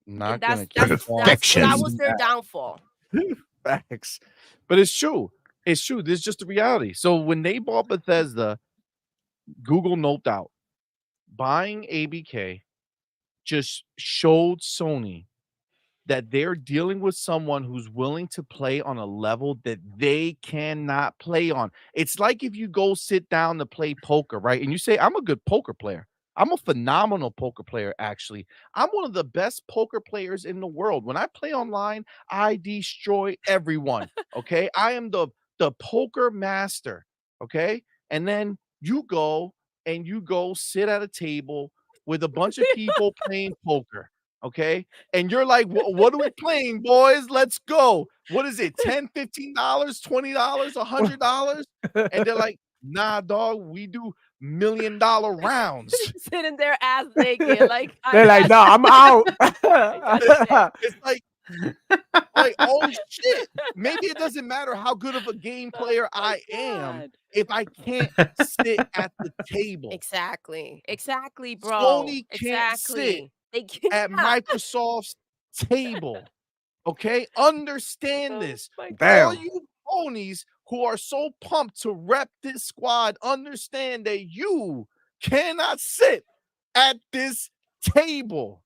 Not And gonna that Perfection. was their downfall. Facts. But it's true. It's true. This is just the reality. So when they bought Bethesda, Google noped out. Buying ABK just showed Sony that they're dealing with someone who's willing to play on a level that they cannot play on. It's like if you go sit down to play poker, right? And you say, I'm a good poker player. I'm a phenomenal poker player, actually. I'm one of the best poker players in the world. When I play online, I destroy everyone. Okay. I am the poker master. Okay. And then you go sit at a table with a bunch of people playing poker. Okay. And you're like, what are we playing, boys? Let's go. What is it? $10, $15, $20, $100? And they're like, nah, dog, we do $1 million rounds. Sitting there ass naked, like They're like, no, I'm out. It's like, oh shit. Maybe it doesn't matter how good of a game player I am if I can't sit at the table. Exactly, bro. Sony can't sit They can't. at Microsoft's table. Okay, understand this. All Damn. you ponies who are so pumped to rep this squad, understand that you cannot sit at this table.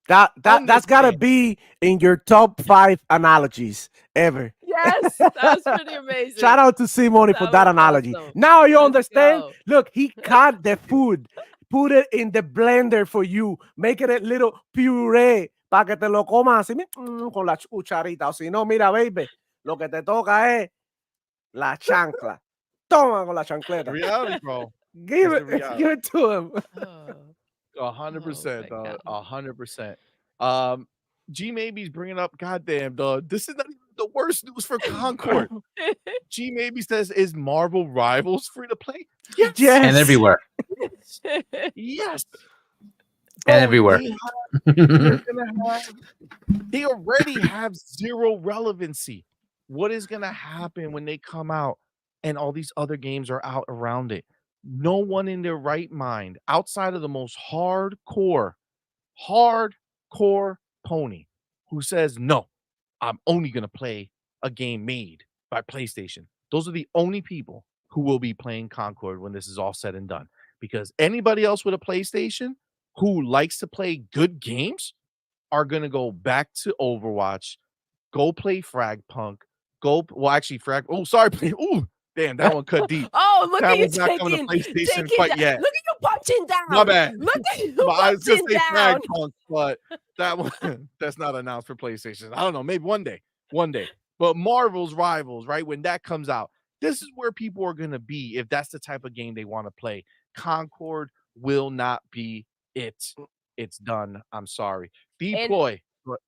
That's gotta be in your top 5 analogies ever. Yes, that was pretty amazing. Shout out to CMoney for that analogy. Awesome. Now you Let's understand. go. Look, he cut the food, put it in the blender for you, making it little puree para que te lo comas así con la cucharita. O si no, mira, baby, lo que te toca es la chancla. Toma con la chancleta. Reality, bro. Give It's the it, reality. give it to him. 100%, my dog. God. 100%. G Maybe's bringing up, goddamn, dog. This is not even the worst news for Concord. G Maybe says, is Marvel Rivals free to play? Yes. And everywhere. Yes. And everywhere. They already have zero relevancy. What is going to happen when they come out and all these other games are out around it? No one in their right mind, outside of the most hardcore pony who says, no, I'm only going to play a game made by PlayStation. Those are the only people who will be playing Concord when this is all said and done. Because anybody else with a PlayStation who likes to play good games are going to go back to Overwatch, go play Fragpunk, Frag. Oh, sorry. Oh, damn, that one cut deep. Oh, look That at you one's not coming to PlayStation taking quite down. yet. Look at you punching down. My bad. Look at you But I was punching gonna say down. Fragpunk, but that one that's not announced for PlayStation. I don't know, maybe one day. But Marvel's Rivals, right? When that comes out, this is where people are gonna be if that's the type of game they want to play. Concord will not be it. It's done. I'm sorry. Deploy.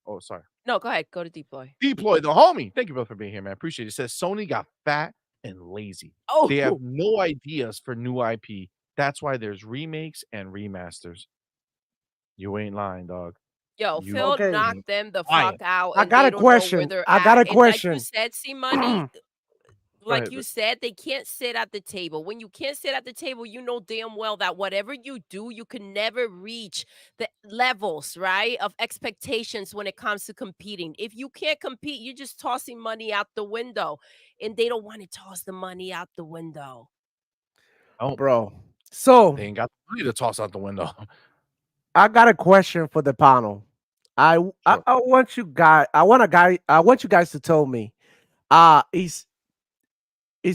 Oh, sorry. No, go ahead. Go to Deploy. Deploy the homie. Thank you both for being here, man. Appreciate it. It says Sony got fat and lazy. Oh, They have no ideas for new IP. That's why there's remakes and remasters. You ain't lying, dog. yo, You Phil okay. knocked them the Lying. fuck out. I And got they a don't know where question. they're I got at. a And like you question. said, CMoney, like ahead, you Vic. said, they can't sit at the table. When you can't sit at the table, you know damn well that whatever you do, you can never reach the levels, right, of expectations when it comes to competing. If you can't compete, you're just tossing money out the window. And they don't want to toss the money out the window. Oh, Bro. So they ain't got the money to toss out the window. I got a question for the panel. I want you guys. I want you guys to tell me. Is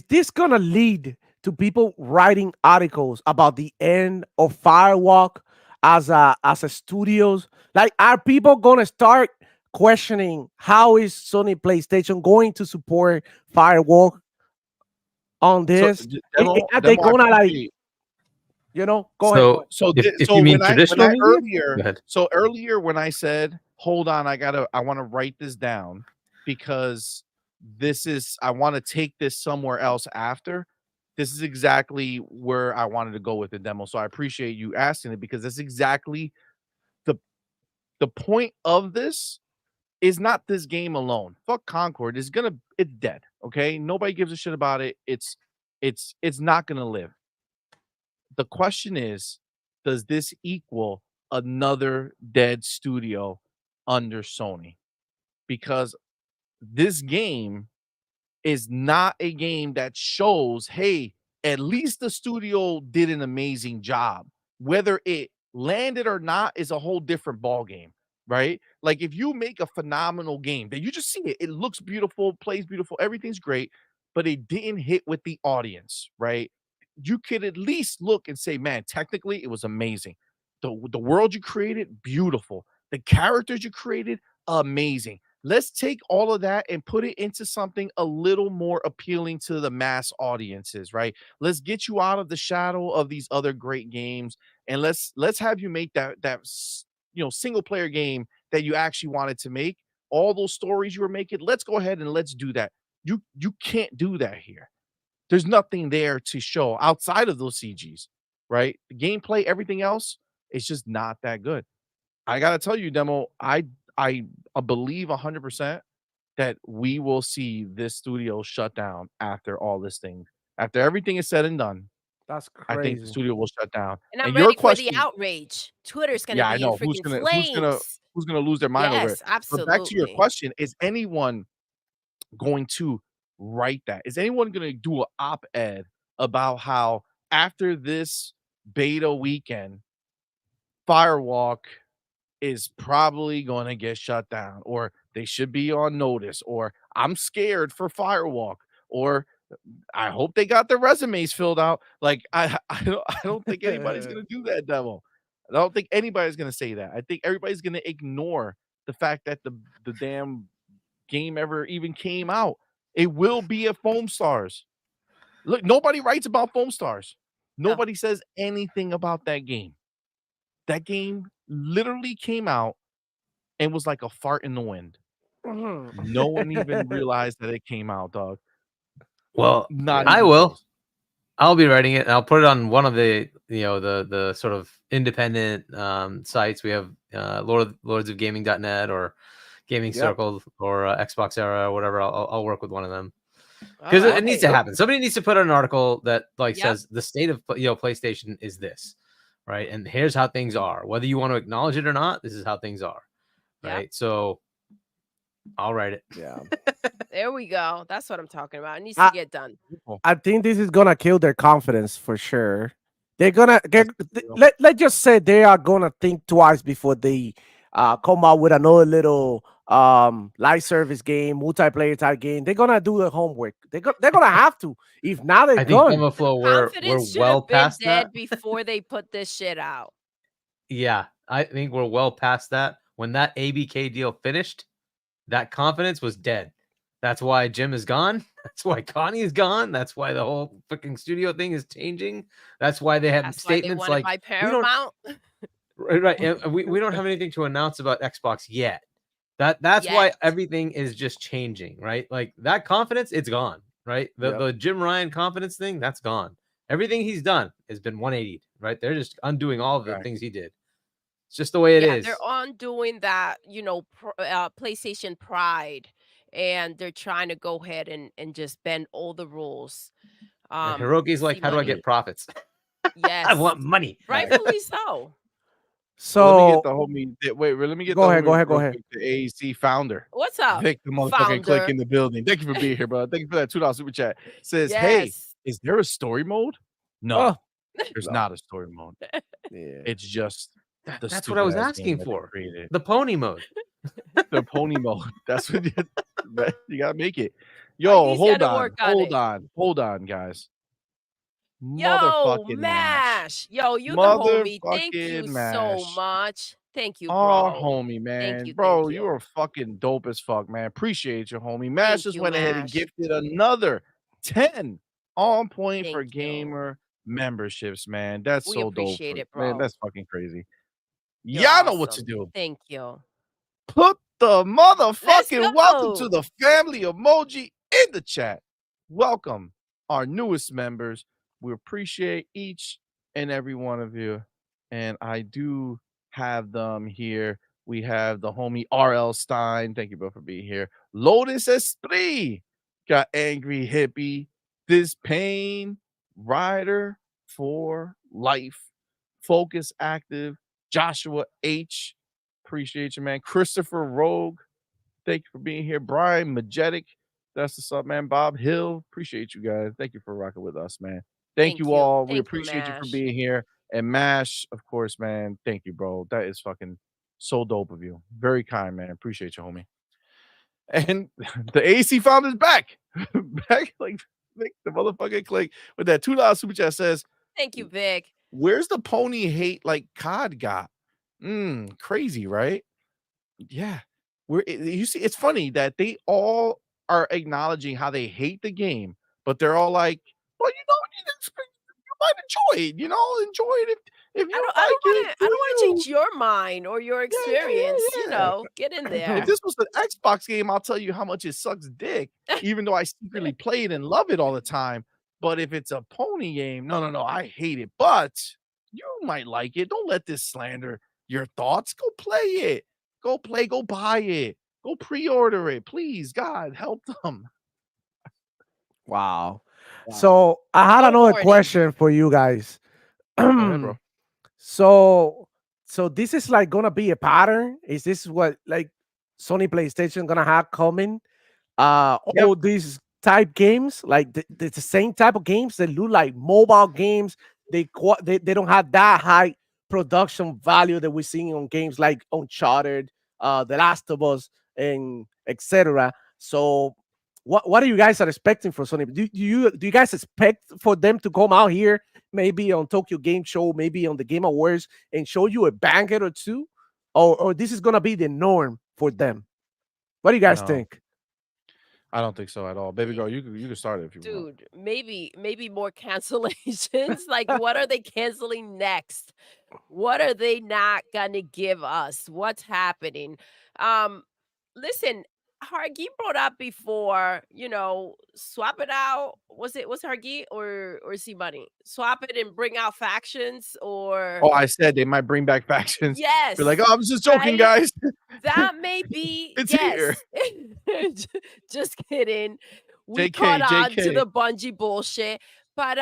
this gonna lead to people writing articles about the end of Firewalk as a studios? Like, are people gonna start questioning how is Sony PlayStation going to support Firewalk on this? Are they gonna like? You know, go ahead. So if you mean traditional media? Go ahead. So earlier when I said, hold on, I want to write this down because I want to take this somewhere else after. This is exactly where I wanted to go with the demo. So I appreciate you asking it because that's exactly the point of this is not this game alone. Fuck Concord. It's dead. Okay. Nobody gives a shit about it. It's not gonna live. The question is, does this equal another dead studio under Sony? Because this game is not a game that shows, hey, at least the studio did an amazing job. Whether it landed or not is a whole different ball game, right? Like if you make a phenomenal game that you just see it looks beautiful, plays beautiful, everything's great, but it didn't hit with the audience, right? You could at least look and say, man, technically it was amazing. The world you created, beautiful. The characters you created, amazing. Let's take all of that and put it into something a little more appealing to the mass audiences, right? Let's get you out of the shadow of these other great games, and let's have you make that single player game that you actually wanted to make. All those stories you were making, let's go ahead and let's do that. You can't do that here. There's nothing there to show outside of those CGs, right? The gameplay, everything else, it's just not that good. I gotta tell you, Demo, I believe 100% that we will see this studio shut down after all this thing. After everything is said and done, That's I think the crazy. studio will shut down. And I'm And your ready for the question, outrage. Twitter's gonna yeah, I be in know freaking flames. who's gonna lose their mind over it. Yes, But back to your absolutely. question, is anyone going to write that? Is anyone gonna do an op-ed about how after this beta weekend, Firewalk is probably going to get shut down, or they should be on notice, or I'm scared for Firewalk, or I hope they got their resumes filled out. Like I don't think anybody's going to do that, Devil. I don't think anybody's going to say that. I think everybody's going to ignore the fact that the damn game ever even came out. It will be a Foam Stars. Look, nobody writes about Foam Stars. No. Nobody says anything about that game. That game literally came out and was like a fart in the wind. Mhm. No one even realized that it came out, dog. Well, Not I even will. close. I'll be writing it, and I'll put it on one of the the sort of independent sites. We have Lords of Gaming.net or Gaming Yep. Circle or Xbox Era or whatever. I'll work with one of them because All it needs right. to happen. Somebody needs to put out an article that Yep. says the state of PlayStation is this, right? And here's how things are. Whether you want to acknowledge it or not, this is how things are, Yep. right? So I'll write it. Yeah. There we go. That's what I'm talking about. It needs I- to get done. I think this is gonna kill their confidence for sure. They're gonna That's true. let's just say they are gonna think twice before they come out with another little live service game, multiplayer type game. They're gonna do the homework. They're gonna have to. If not, they're I think done. Demo Flow we're Confidence should well have been past dead that. before they put this shit out. Yeah, I think we're well past that. When that ABK deal finished, that confidence was dead. That's why Jim is gone. That's why Connie is gone. That's why the whole freaking studio thing is changing. That's why they have That's why they statements want to like buy we don't Paramount. right. And we don't have anything to announce about Xbox yet. That's why Yet. everything is just changing, right? Like that confidence, it's gone, right? Yep. The Jim Ryan confidence thing, that's gone. Everything he's done has been 180, right? They're just undoing all of the Right. things he did. It's just the way it Yeah, is. they're undoing that, PlayStation pride, and they're trying to go ahead and just bend all the rules. And Hiroki's like, how do I CMoney. get profits? Yes. I want money. Rightfully so. So let me get So the homie. Wait, let me get Go the ahead, homie go ahead, go real ahead. quick, the AEC founder. What's up? Vic, the motherfucking click founder? in the building. Thank you for being here, bro. Thank you for that $2 super chat. Says, hey, Yes. is there a story mode? No, Oh, there's no. not a story mode. yeah. It's just the That's what I was stupid-ass game asking that they for. created. The pony mode. The pony mode. That's what you gotta make it. I Yo, need hold to on, work on hold it. on, guys. Yo, Motherfucking Mash. Mash. Yo, you the homie. Thank you Motherfucking so Mash. much. Thank you, Oh, bro. homie, man. you, Bro, thank you you. are fucking dope as fuck, man. Appreciate you, homie. Mash Thank just you, went ahead and Mash. gifted another 10 on point for Thank you. gamer memberships, man. That's We so dope. appreciate it, Man, bro. that's fucking crazy. You're Y'all know what to awesome. do. Thank you. Put the motherfucking welcome go. to the family emoji in the chat. Welcome our newest members. We appreciate each and every one of you. And I do have them here We have the homie RL Stein. Thank you, bro, for being here. Lotus Esprit got Angry Hippie. This Pain Rider for Life. Focus Active. Joshua H. Appreciate you, man. Christopher Rogue. Thank you for being here. Brian Majetic. That's the sub, man. Bob Hill. Appreciate you guys. Thank you for rocking with us, man. Thank you all. We appreciate you for Mash. being here. And Mash, of course, man. Thank you, bro. That is fucking so dope of you. Very kind, man. Appreciate you, homie. And the AC founder's back. Back like the motherfucking click with that $2 super chat says, Thank you, Vic. where's the pony hate like COD got? Crazy, right? Yeah. You see, it's funny that they all are acknowledging how they hate the game, but they're all like, well, you might enjoy it, enjoy it if you I like don't it. want to change your mind or your experience. Yeah. Get in If there. this was an Xbox game, I'll tell you how much it sucks dick, even though I secretly play it and love it all the time. But if it's a pony game, no, I hate it. But you might like it. Don't let this slander your thoughts. Go play it. Go buy it. Go pre-order it. Please, God, help them. Wow. Wow. So I had No another warning. question for you guys. Go ahead, bro. So this is like gonna be a pattern. Is this what like Sony PlayStation gonna have coming? All these type games, like the same type of games that look like mobile games. They don't have that high production value that we're seeing on games like Uncharted, The Last of Us, and etc. So what are you guys are expecting for Sony? Do you guys expect for them to come out here maybe on Tokyo Game Show, maybe on the Game Awards, and show you a banger or two, or this is gonna be the norm for them? What do you guys No. think? I don't think so at all. Baby girl, you can start it if you want. Dude, maybe more cancellations. Like, what are they canceling next? What are they not gonna give us? What's happening? Listen, Hargi brought up before, swap it out. Was Hargi or CMoney? Swap it and bring out factions or Oh, I said they might bring back factions. yes. Be like, oh, I was just joking, right? guys. That may be It's yes. Just kidding. We JK, caught on to JK. the Bungie bullshit. But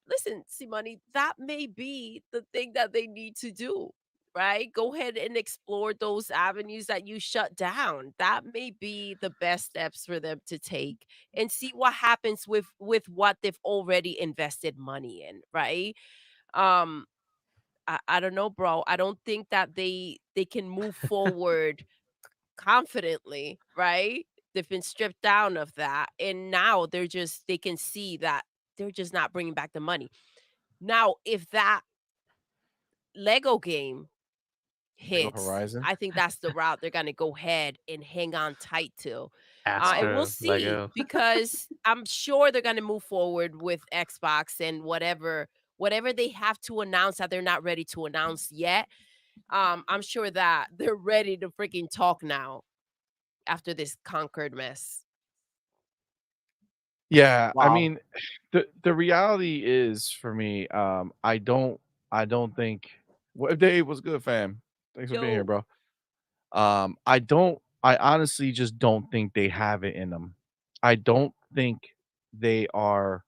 listen, CMoney, that may be the thing that they need to do, right? Go ahead and explore those avenues that you shut down. That may be the best steps for them to take and see what happens with what they've already invested money in, right? Um I don't know, bro. I don't think that they can move forward confidently, right? They've been stripped down of that, and now they can see that they're just not bringing back the money. Now, if that Lego game Lego hits, Horizon. I think that's the route they're gonna go ahead and hang on tight to. And Astro we'll see Lego. because I'm sure they're gonna move forward with Xbox and whatever they have to announce that they're not ready to announce yet. I'm sure that they're ready to freaking talk now after this Concord mess. Yeah, I Wow. mean, the reality is for me, I don't think. What Dave was good, fam. Thanks for being here, Yo. bro. I honestly just don't think they have it in them. I don't think they are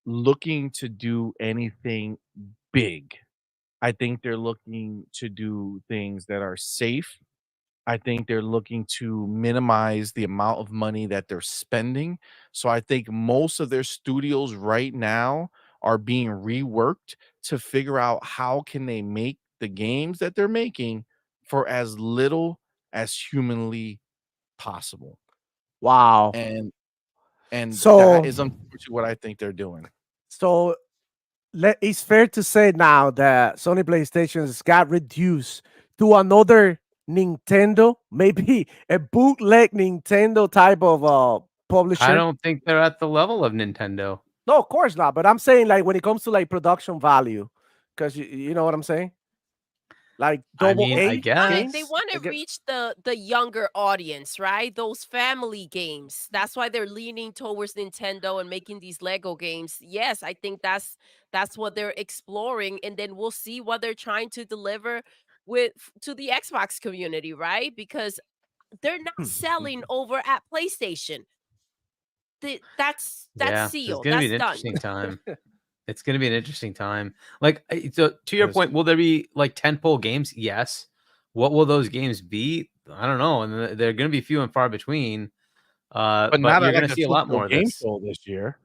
looking to do anything big. I think they're looking to do things that are safe. I think they're looking to minimize the amount of money that they're spending. So I think most of their studios right now are being reworked to figure out how can they make the games that they're making for as little as humanly possible. Wow. And that So is unfortunately what I think they're doing. so it's fair to say now that Sony PlayStation's got reduced to another Nintendo, maybe a bootleg Nintendo type of publisher. I don't think they're at the level of Nintendo. No, of course not. But I'm saying like when it comes to like production value, because you know what I'm saying? Like I double mean, A I guess. games. They want to Again- reach the younger audience, right? Those family games. That's why they're leaning towards Nintendo and making these Lego games. Yes, I think that's what they're exploring, and then we'll see what they're trying to deliver to the Xbox community, right? Because they're not selling over at PlayStation. That's Yeah, it's sealed. gonna be That's an done. interesting time. It's gonna be an interesting time. Like, so to your Yes. point, will there be like tentpole games? Yes. What will those games be? I don't know, and they're gonna be few and far between. But But not you're at like gonna a see a lot Tokyo more of Game this. Show this year.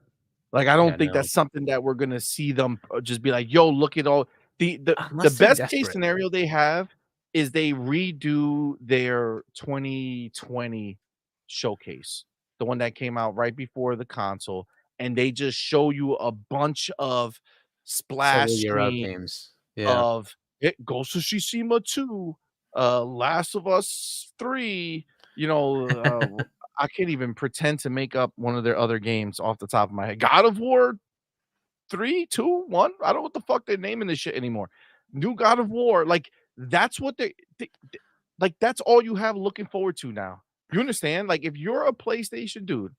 Like, I Yeah, don't think no. that's something that we're gonna see them just be like, "Yo, look at all the Unless they're best case desperate. scenario they have is they redo their 2020 showcase, the one that came out right before the console, and they just show you a bunch of Several splash year out screen games. Yeah. of it Ghost of Tsushima 2, Last of Us 3, I can't even pretend to make up one of their other games off the top of my head. God of War 3, 2, 1. I don't know what the fuck they're naming this shit anymore. New God of War. Like, that's what like, that's all you have looking forward to now. You understand? Like, if you're a PlayStation dude,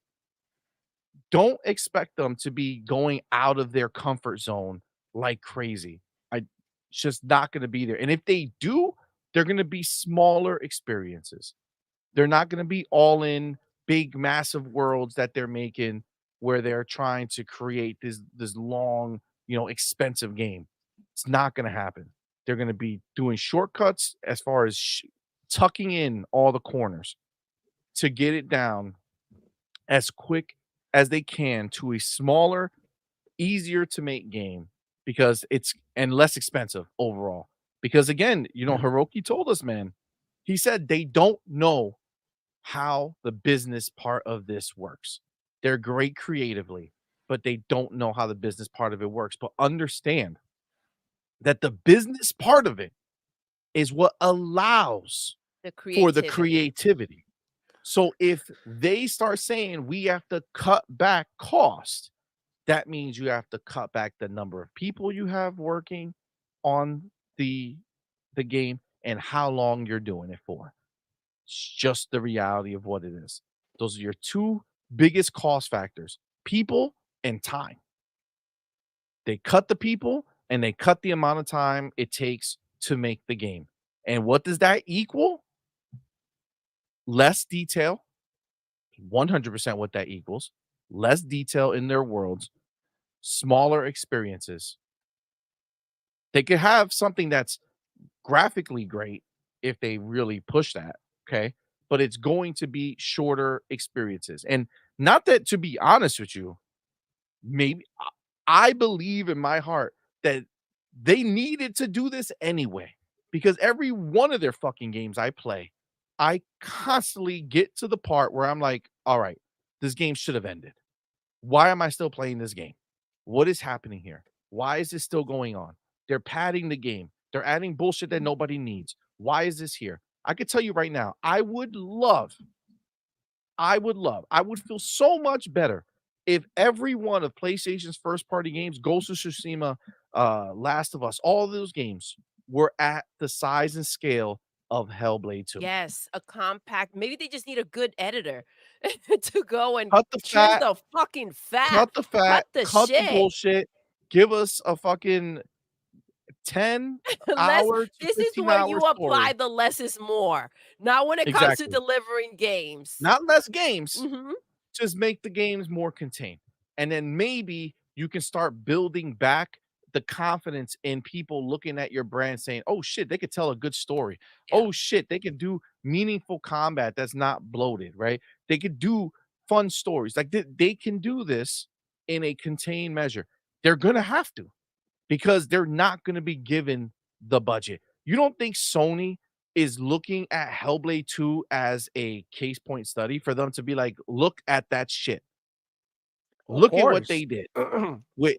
don't expect them to be going out of their comfort zone like crazy. It's just not gonna be there. And if they do, they're gonna be smaller experiences. They're not gonna be all in big, massive worlds that they're making where they're trying to create this long, expensive game. It's not gonna happen. They're gonna be doing shortcuts as far as tucking in all the corners to get it down as quick as they can to a smaller, easier to make game because it's and less expensive overall. Because again, Hiroki told us, man, he said they don't know how the business part of this works. They're great creatively, but they don't know how the business part of it works. But understand that the business part of it is what allows The for the creativity. creativity. So if they start saying we have to cut back cost, that means you have to cut back the number of people you have working on the game and how long you're doing it for. It's just the reality of what it is. Those are your two biggest cost factors: people and time. They cut the people and they cut the amount of time it takes to make the game. And what does that equal? Less detail. 100% what that equals. Less detail in their worlds, smaller experiences. They could have something that's graphically great if they really push that, okay? But it's going to be shorter experiences. And not that, to be honest with you, maybe I believe in my heart that they needed to do this anyway because every one of their fucking games I play, I constantly get to the part where I'm like, all right, this game should have ended. Why am I still playing this game? What is happening here? Why is this still going on? They're padding the game. They're adding bullshit that nobody needs. Why is this here? I could tell you right now, I would feel so much better if every one of PlayStation's first party games, Ghost of Tsushima, Last of Us, all of those games were at the size and scale of Hellblade 2. Yes, a compact. Maybe they just need a good editor to go and Cut the trim fat, the fucking fat. cut the fat, the cut the shit. bullshit. Give us a fucking 10 hour to This is 15 where you hour apply story. the less is more. Not when it comes to Exactly. delivering games. Not less games. Mhm. Just make the games more contained. And then maybe you can start building back the confidence in people looking at your brand saying, "Oh shit, they could tell a good story. Yeah. Oh shit, they could do meaningful combat that's not bloated, right? They could do fun stories. Like they can do this in a contained measure. They're going to have to because they're not going to be given the budget. You don't think Sony is looking at Hellblade 2 as a case point study for them to be like, look at that shit. Of Look at what course. they did with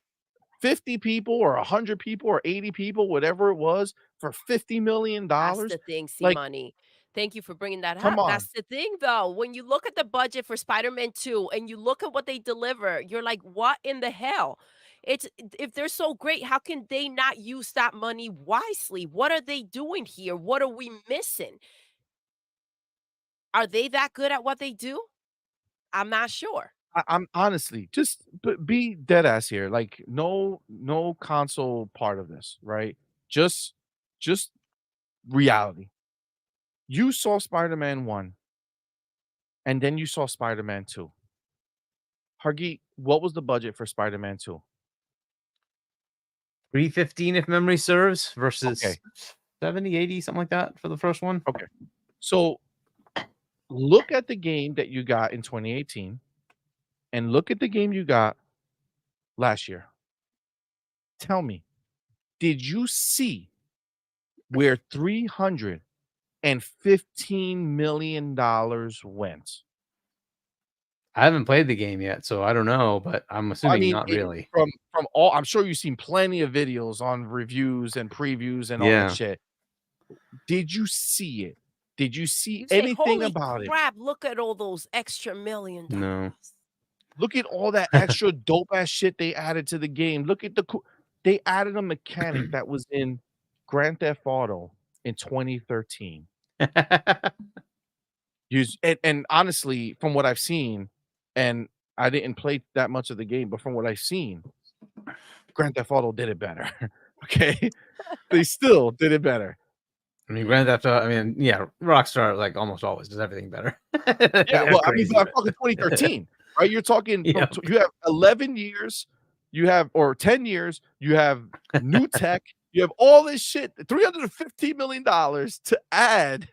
50 people or 100 people or 80 people, whatever it was, for $50 million. That's the thing, Like, CMoney. Thank you for bringing that come up. on. That's the thing, though. When you look at the budget for Spider-Man 2 and you look at what they deliver, you're like, what in the hell? If they're so great, how can they not use that money wisely? What are they doing here? What are we missing? Are they that good at what they do? I'm not sure. I'm honestly just be dead ass here. Like, no console part of this, right? Just reality. You saw Spider-Man 1, and then you saw Spider-Man 2. Hargeet, what was the budget for Spider-Man 2? 315 if memory serves versus Okay. 70, 80, something like that for the first one. Okay. So look at the game that you got in 2018 and look at the game you got last year. Tell me, did you see where $315 million went? I haven't played the game yet, so I don't know, but I'm assuming not really. From all, I'm sure you've seen plenty of videos on reviews and previews and all that shit. Did you see it? Did you see anything about crap, look at all those extra $1 million. No. Look at all that extra dope ass shit they added to the game. Look at they added a mechanic that was in Grand Theft Auto in 2013. And honestly, from what I've seen, and I didn't play that much of the game, but from what I've seen, Grand Theft Auto did it better. Okay, they still did it better. I mean, Grand Theft Auto, I mean, yeah, Rockstar like almost always does everything better. Yeah, well, I mean, I'm talking 2013, right? You're talking, you have 11 years, or 10 years, you have new tech, you have all this shit, $315 million to add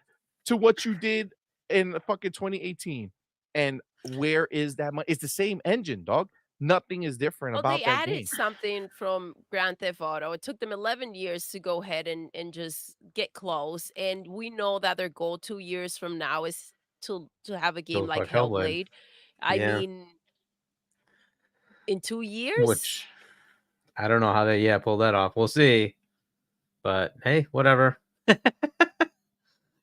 to what you did in fucking 2018. And where is that money? It's the same engine, dog. Nothing is different about that game. They added something from Grand Theft Auto. It took them 11 years to go ahead and just get close. And we know that their goal 2 years from now is to have a game like Hellblade. I mean, in 2 years? Which, I don't know how they, pull that off. We'll see. But, hey, whatever.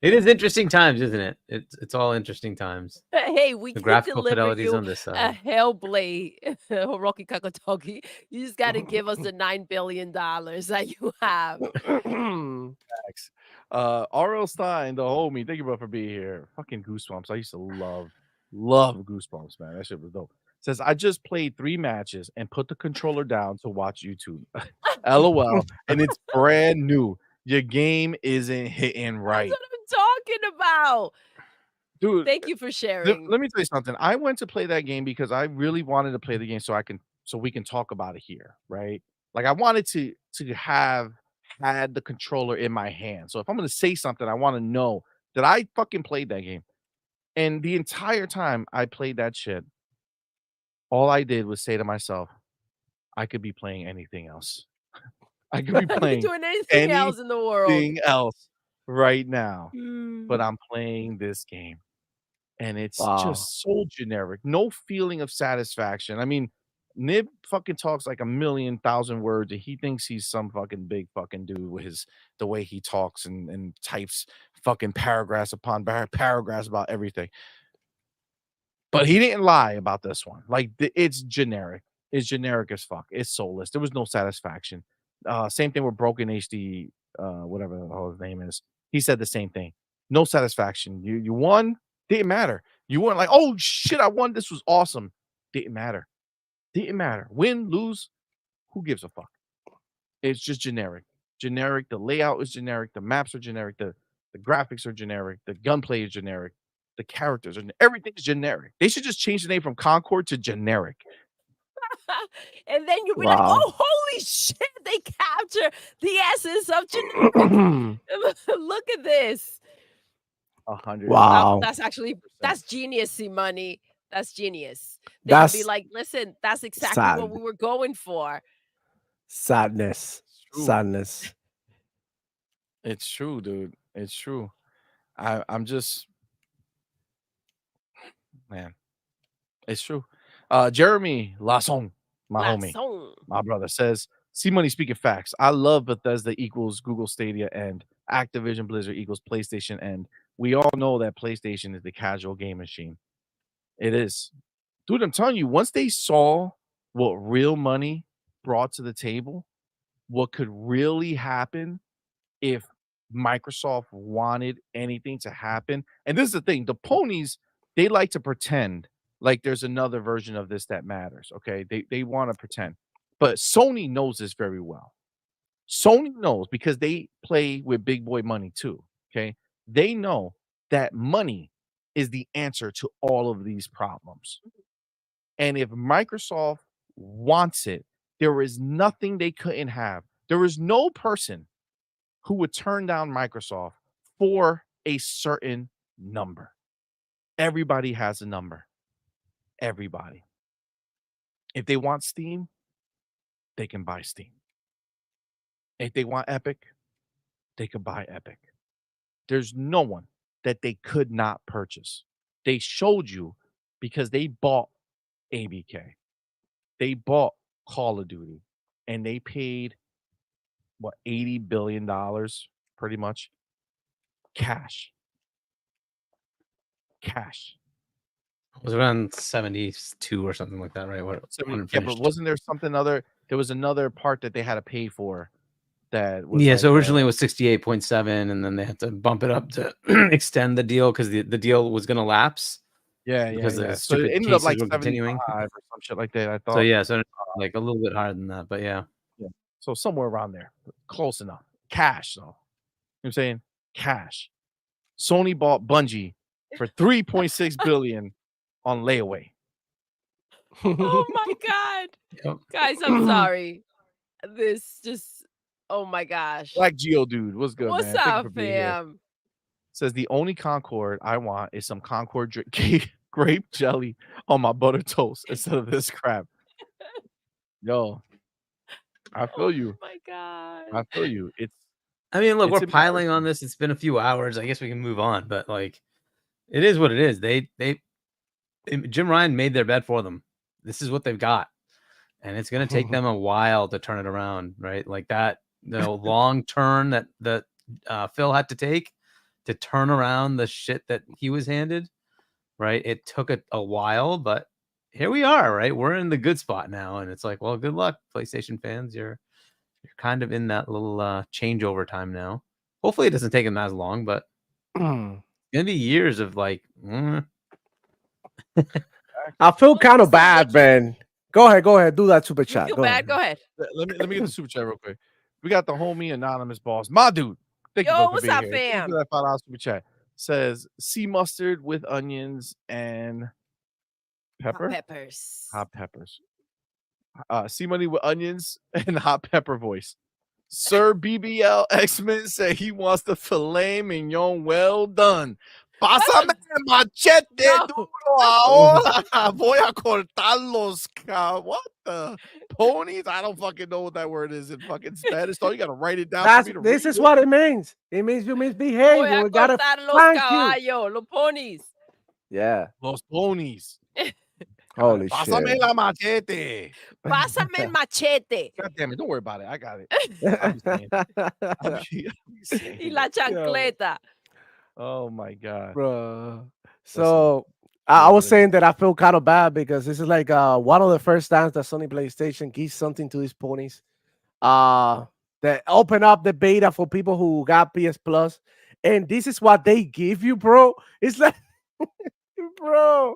It is interesting times, isn't it? It's all interesting times. Hey, we the can graphical deliver fidelities you on this a side. Hellblade, Rocky Kakotogi. You just got to give us the $9 billion that you have. Thanks. R.L. Stein, the homie, thank you, bro, for being here. Fucking Goosebumps. I used to love Goosebumps, man. That shit was dope. Says, I just played 3 matches and put the controller down to watch YouTube. LOL. And it's brand new. Your game isn't hitting right. That's what I'm talking about. Dude, thank you for sharing. Let me tell you something. I went to play that game because I really wanted to play the game so we can talk about it here, right? Like I wanted to have had the controller in my hand. So if I'm gonna say something, I want to know that I fucking played that game. And the entire time I played that shit, all I did was say to myself, I could be playing anything else. I could be playing doing anything else in the world. Anything else right now. But I'm playing this game. And it's just so generic. No feeling of satisfaction. I mean, Nib fucking talks like 1,000,000 words, and he thinks he's some fucking big fucking dude with the way he talks and types fucking paragraphs upon paragraphs about everything. But he didn't lie about this one. Like it's generic. It's generic as fuck. It's soulless. There was no satisfaction. Same thing with Broken HD, whatever the hell his name is. He said the same thing. No satisfaction. You won. Didn't matter. You weren't like, oh shit, I won. This was awesome. Didn't matter. Didn't matter. Win, lose, who gives a fuck? It's just generic. Generic. The layout is generic. The maps are generic. The graphics are generic. The gunplay is generic. The characters are everything's generic. They should just change the name from Concord to generic. And then you'll be like, oh, holy shit, they capture the essence of generic. Look at this. 100. Wow. That's genius, CMoney. That's genius. They'll be like, listen, that's exactly what we were going for. Sadness. It's true, dude. It's true. I'm just, man. It's true. Jeremy Lasson, my homie, my brother, says, CMoney speaking facts. I love Bethesda equals Google Stadia and Activision Blizzard equals PlayStation, and we all know that PlayStation is the casual game machine. It is. Dude, I'm telling you, once they saw what real money brought to the table, what could really happen if Microsoft wanted anything to happen. And this is the thing, the ponies, they like to pretend like there's another version of this that matters, okay? They want to pretend. But Sony knows this very well. Sony knows because they play with big boy money too. Okay. They know that money is the answer to all of these problems. And if Microsoft wants it, there is nothing they couldn't have. There is no person who would turn down Microsoft for a certain number. Everybody has a number. Everybody. If they want Steam, they can buy Steam. If they want Epic, they can buy Epic. There's no one that they could not purchase. They showed you because they bought ABK. They bought Call of Duty and they paid what $80 billion pretty much cash. Cash. It was around 72 or something like that, right? What Yeah, but wasn't there something other? There was another part that they had to pay for. That was yeah. So originally it was 68.7, and then they had to bump it up to extend the deal because the deal was going to lapse. Yeah, because yeah. the So it stupid ended up cases like were continuing. 75 or some shit like that. I thought. So yeah, so like a little bit higher than that, but yeah. So somewhere around there, close enough. Cash, though. You know what I'm saying? Cash. Sony bought Bungie for 3.6 billion on layaway. Oh my god. Yep. Guys, I'm sorry. This just, oh my gosh. Black Geo dude, what's good, What's man? Thank you up, for being here. fam? Says the only Concord I want is some Concord grape jelly on my butter toast instead of this crap. Yo, I feel you. Oh my god. I feel you. I mean, look, It's we're piling embarrassing. on this. It's been a few hours. I guess we can move on, but like, it is what it is. Jim Ryan made their bed for them. This is what they've got, and it's going to take them a while to turn it around, right? Like that, the long turn that Phil had to take to turn around the shit that he was handed, right? It took a while, but here we are, right? We're in the good spot now, and it's like, well, good luck, PlayStation fans. You're kind of in that little changeover time now. Hopefully, it doesn't take them as long, but it's gonna be years of like. I feel kind of bad, man. Go ahead, do that super You chat. feel Go bad? ahead. Go ahead. Let me get the super chat real quick. We got the homie anonymous boss, my dude. Thank you Yo, for what's being up, here. Thank you fam? for that $5 super chat. Says sea mustard with onions and pepper. Hot peppers. Hot peppers. CMoney with onions and hot pepper voice. Sir BBL X-Men say he wants the filet mignon well done. Pásame el machete No. duro ahora. Voy a cortar los what the ponies? I don't fucking know what that word is in fucking Spanish. So you gotta write it down. This is what it means. It means you misbehave. Voy a We gotta cortar los thank you. caballos, los ponies. Yeah. Los ponies. Holy Pásame shit. la machete. Pásame el machete. God damn it. Don't worry about it. I got it. I'll be saying. Y la chancleta. Oh my God. Bro. So I was saying that I feel kind of bad because this is like one of the first times that Sony PlayStation gives something to these ponies. That open up the beta for people who got PS Plus, and this is what they give you, bro. It's like, bro,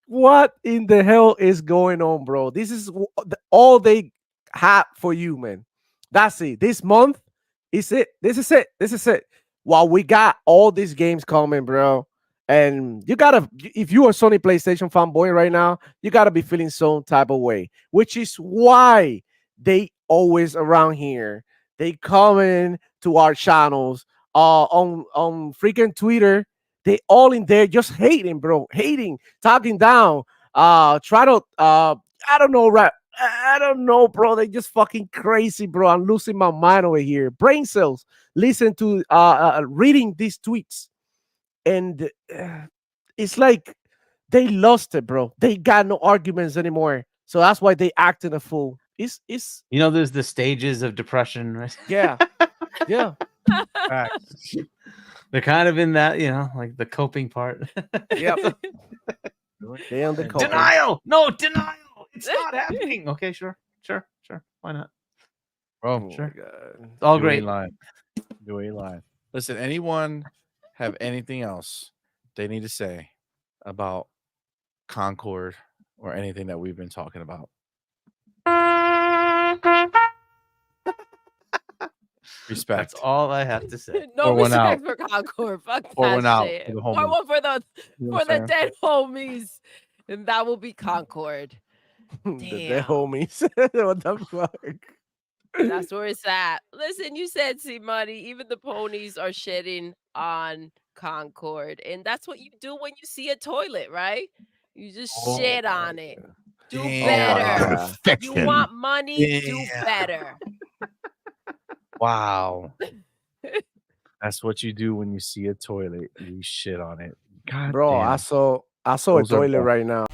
what in the hell is going on, bro? This is all they have for you, man. That's it. This month is it. This is it. This is it. While we got all these games coming, bro. And you gotta, if you are Sony PlayStation fanboy right now, you gotta be feeling some type of way, which is why they always around here. They coming to our channels, on freaking Twitter. They all in there just hating, bro, hating, talking down. Try to, I don't know, right? I don't know, bro. They just fucking crazy, bro. I'm losing my mind over here. Brain cells. Listen to reading these tweets. And it's like they lost it, bro. They got no arguments anymore. So that's why they acting a fool. It's there's the stages of depression, right? Yeah. Yeah. They're kind of in that, like the coping part. Yep. They on the coping. Denial. No, denial. It's not happening. Okay, sure. Why not? Bro, sure. God. It's all great. You ain't lying. Listen, anyone have anything else they need to say about Concord or anything that we've been talking about? Respect. That's all I have to say. No Pour one respect for Concord. Fuck Pour that one out shit. for the Pour homies. one for the You know what I'm saying? dead homies, and that will be Concord. The Damn. homies. What the fuck? That's where it's at. Listen, you said CMoney. Even the ponies are shitting on Concord, and that's what you do when you see a toilet, right? You just shit on it. Do Damn. better. Yeah. You Perfection. want money? Do Damn. better. Wow. That's what you do when you see a toilet. You shit on it. God Bro, damn. I saw a Those are toilet bad. right now.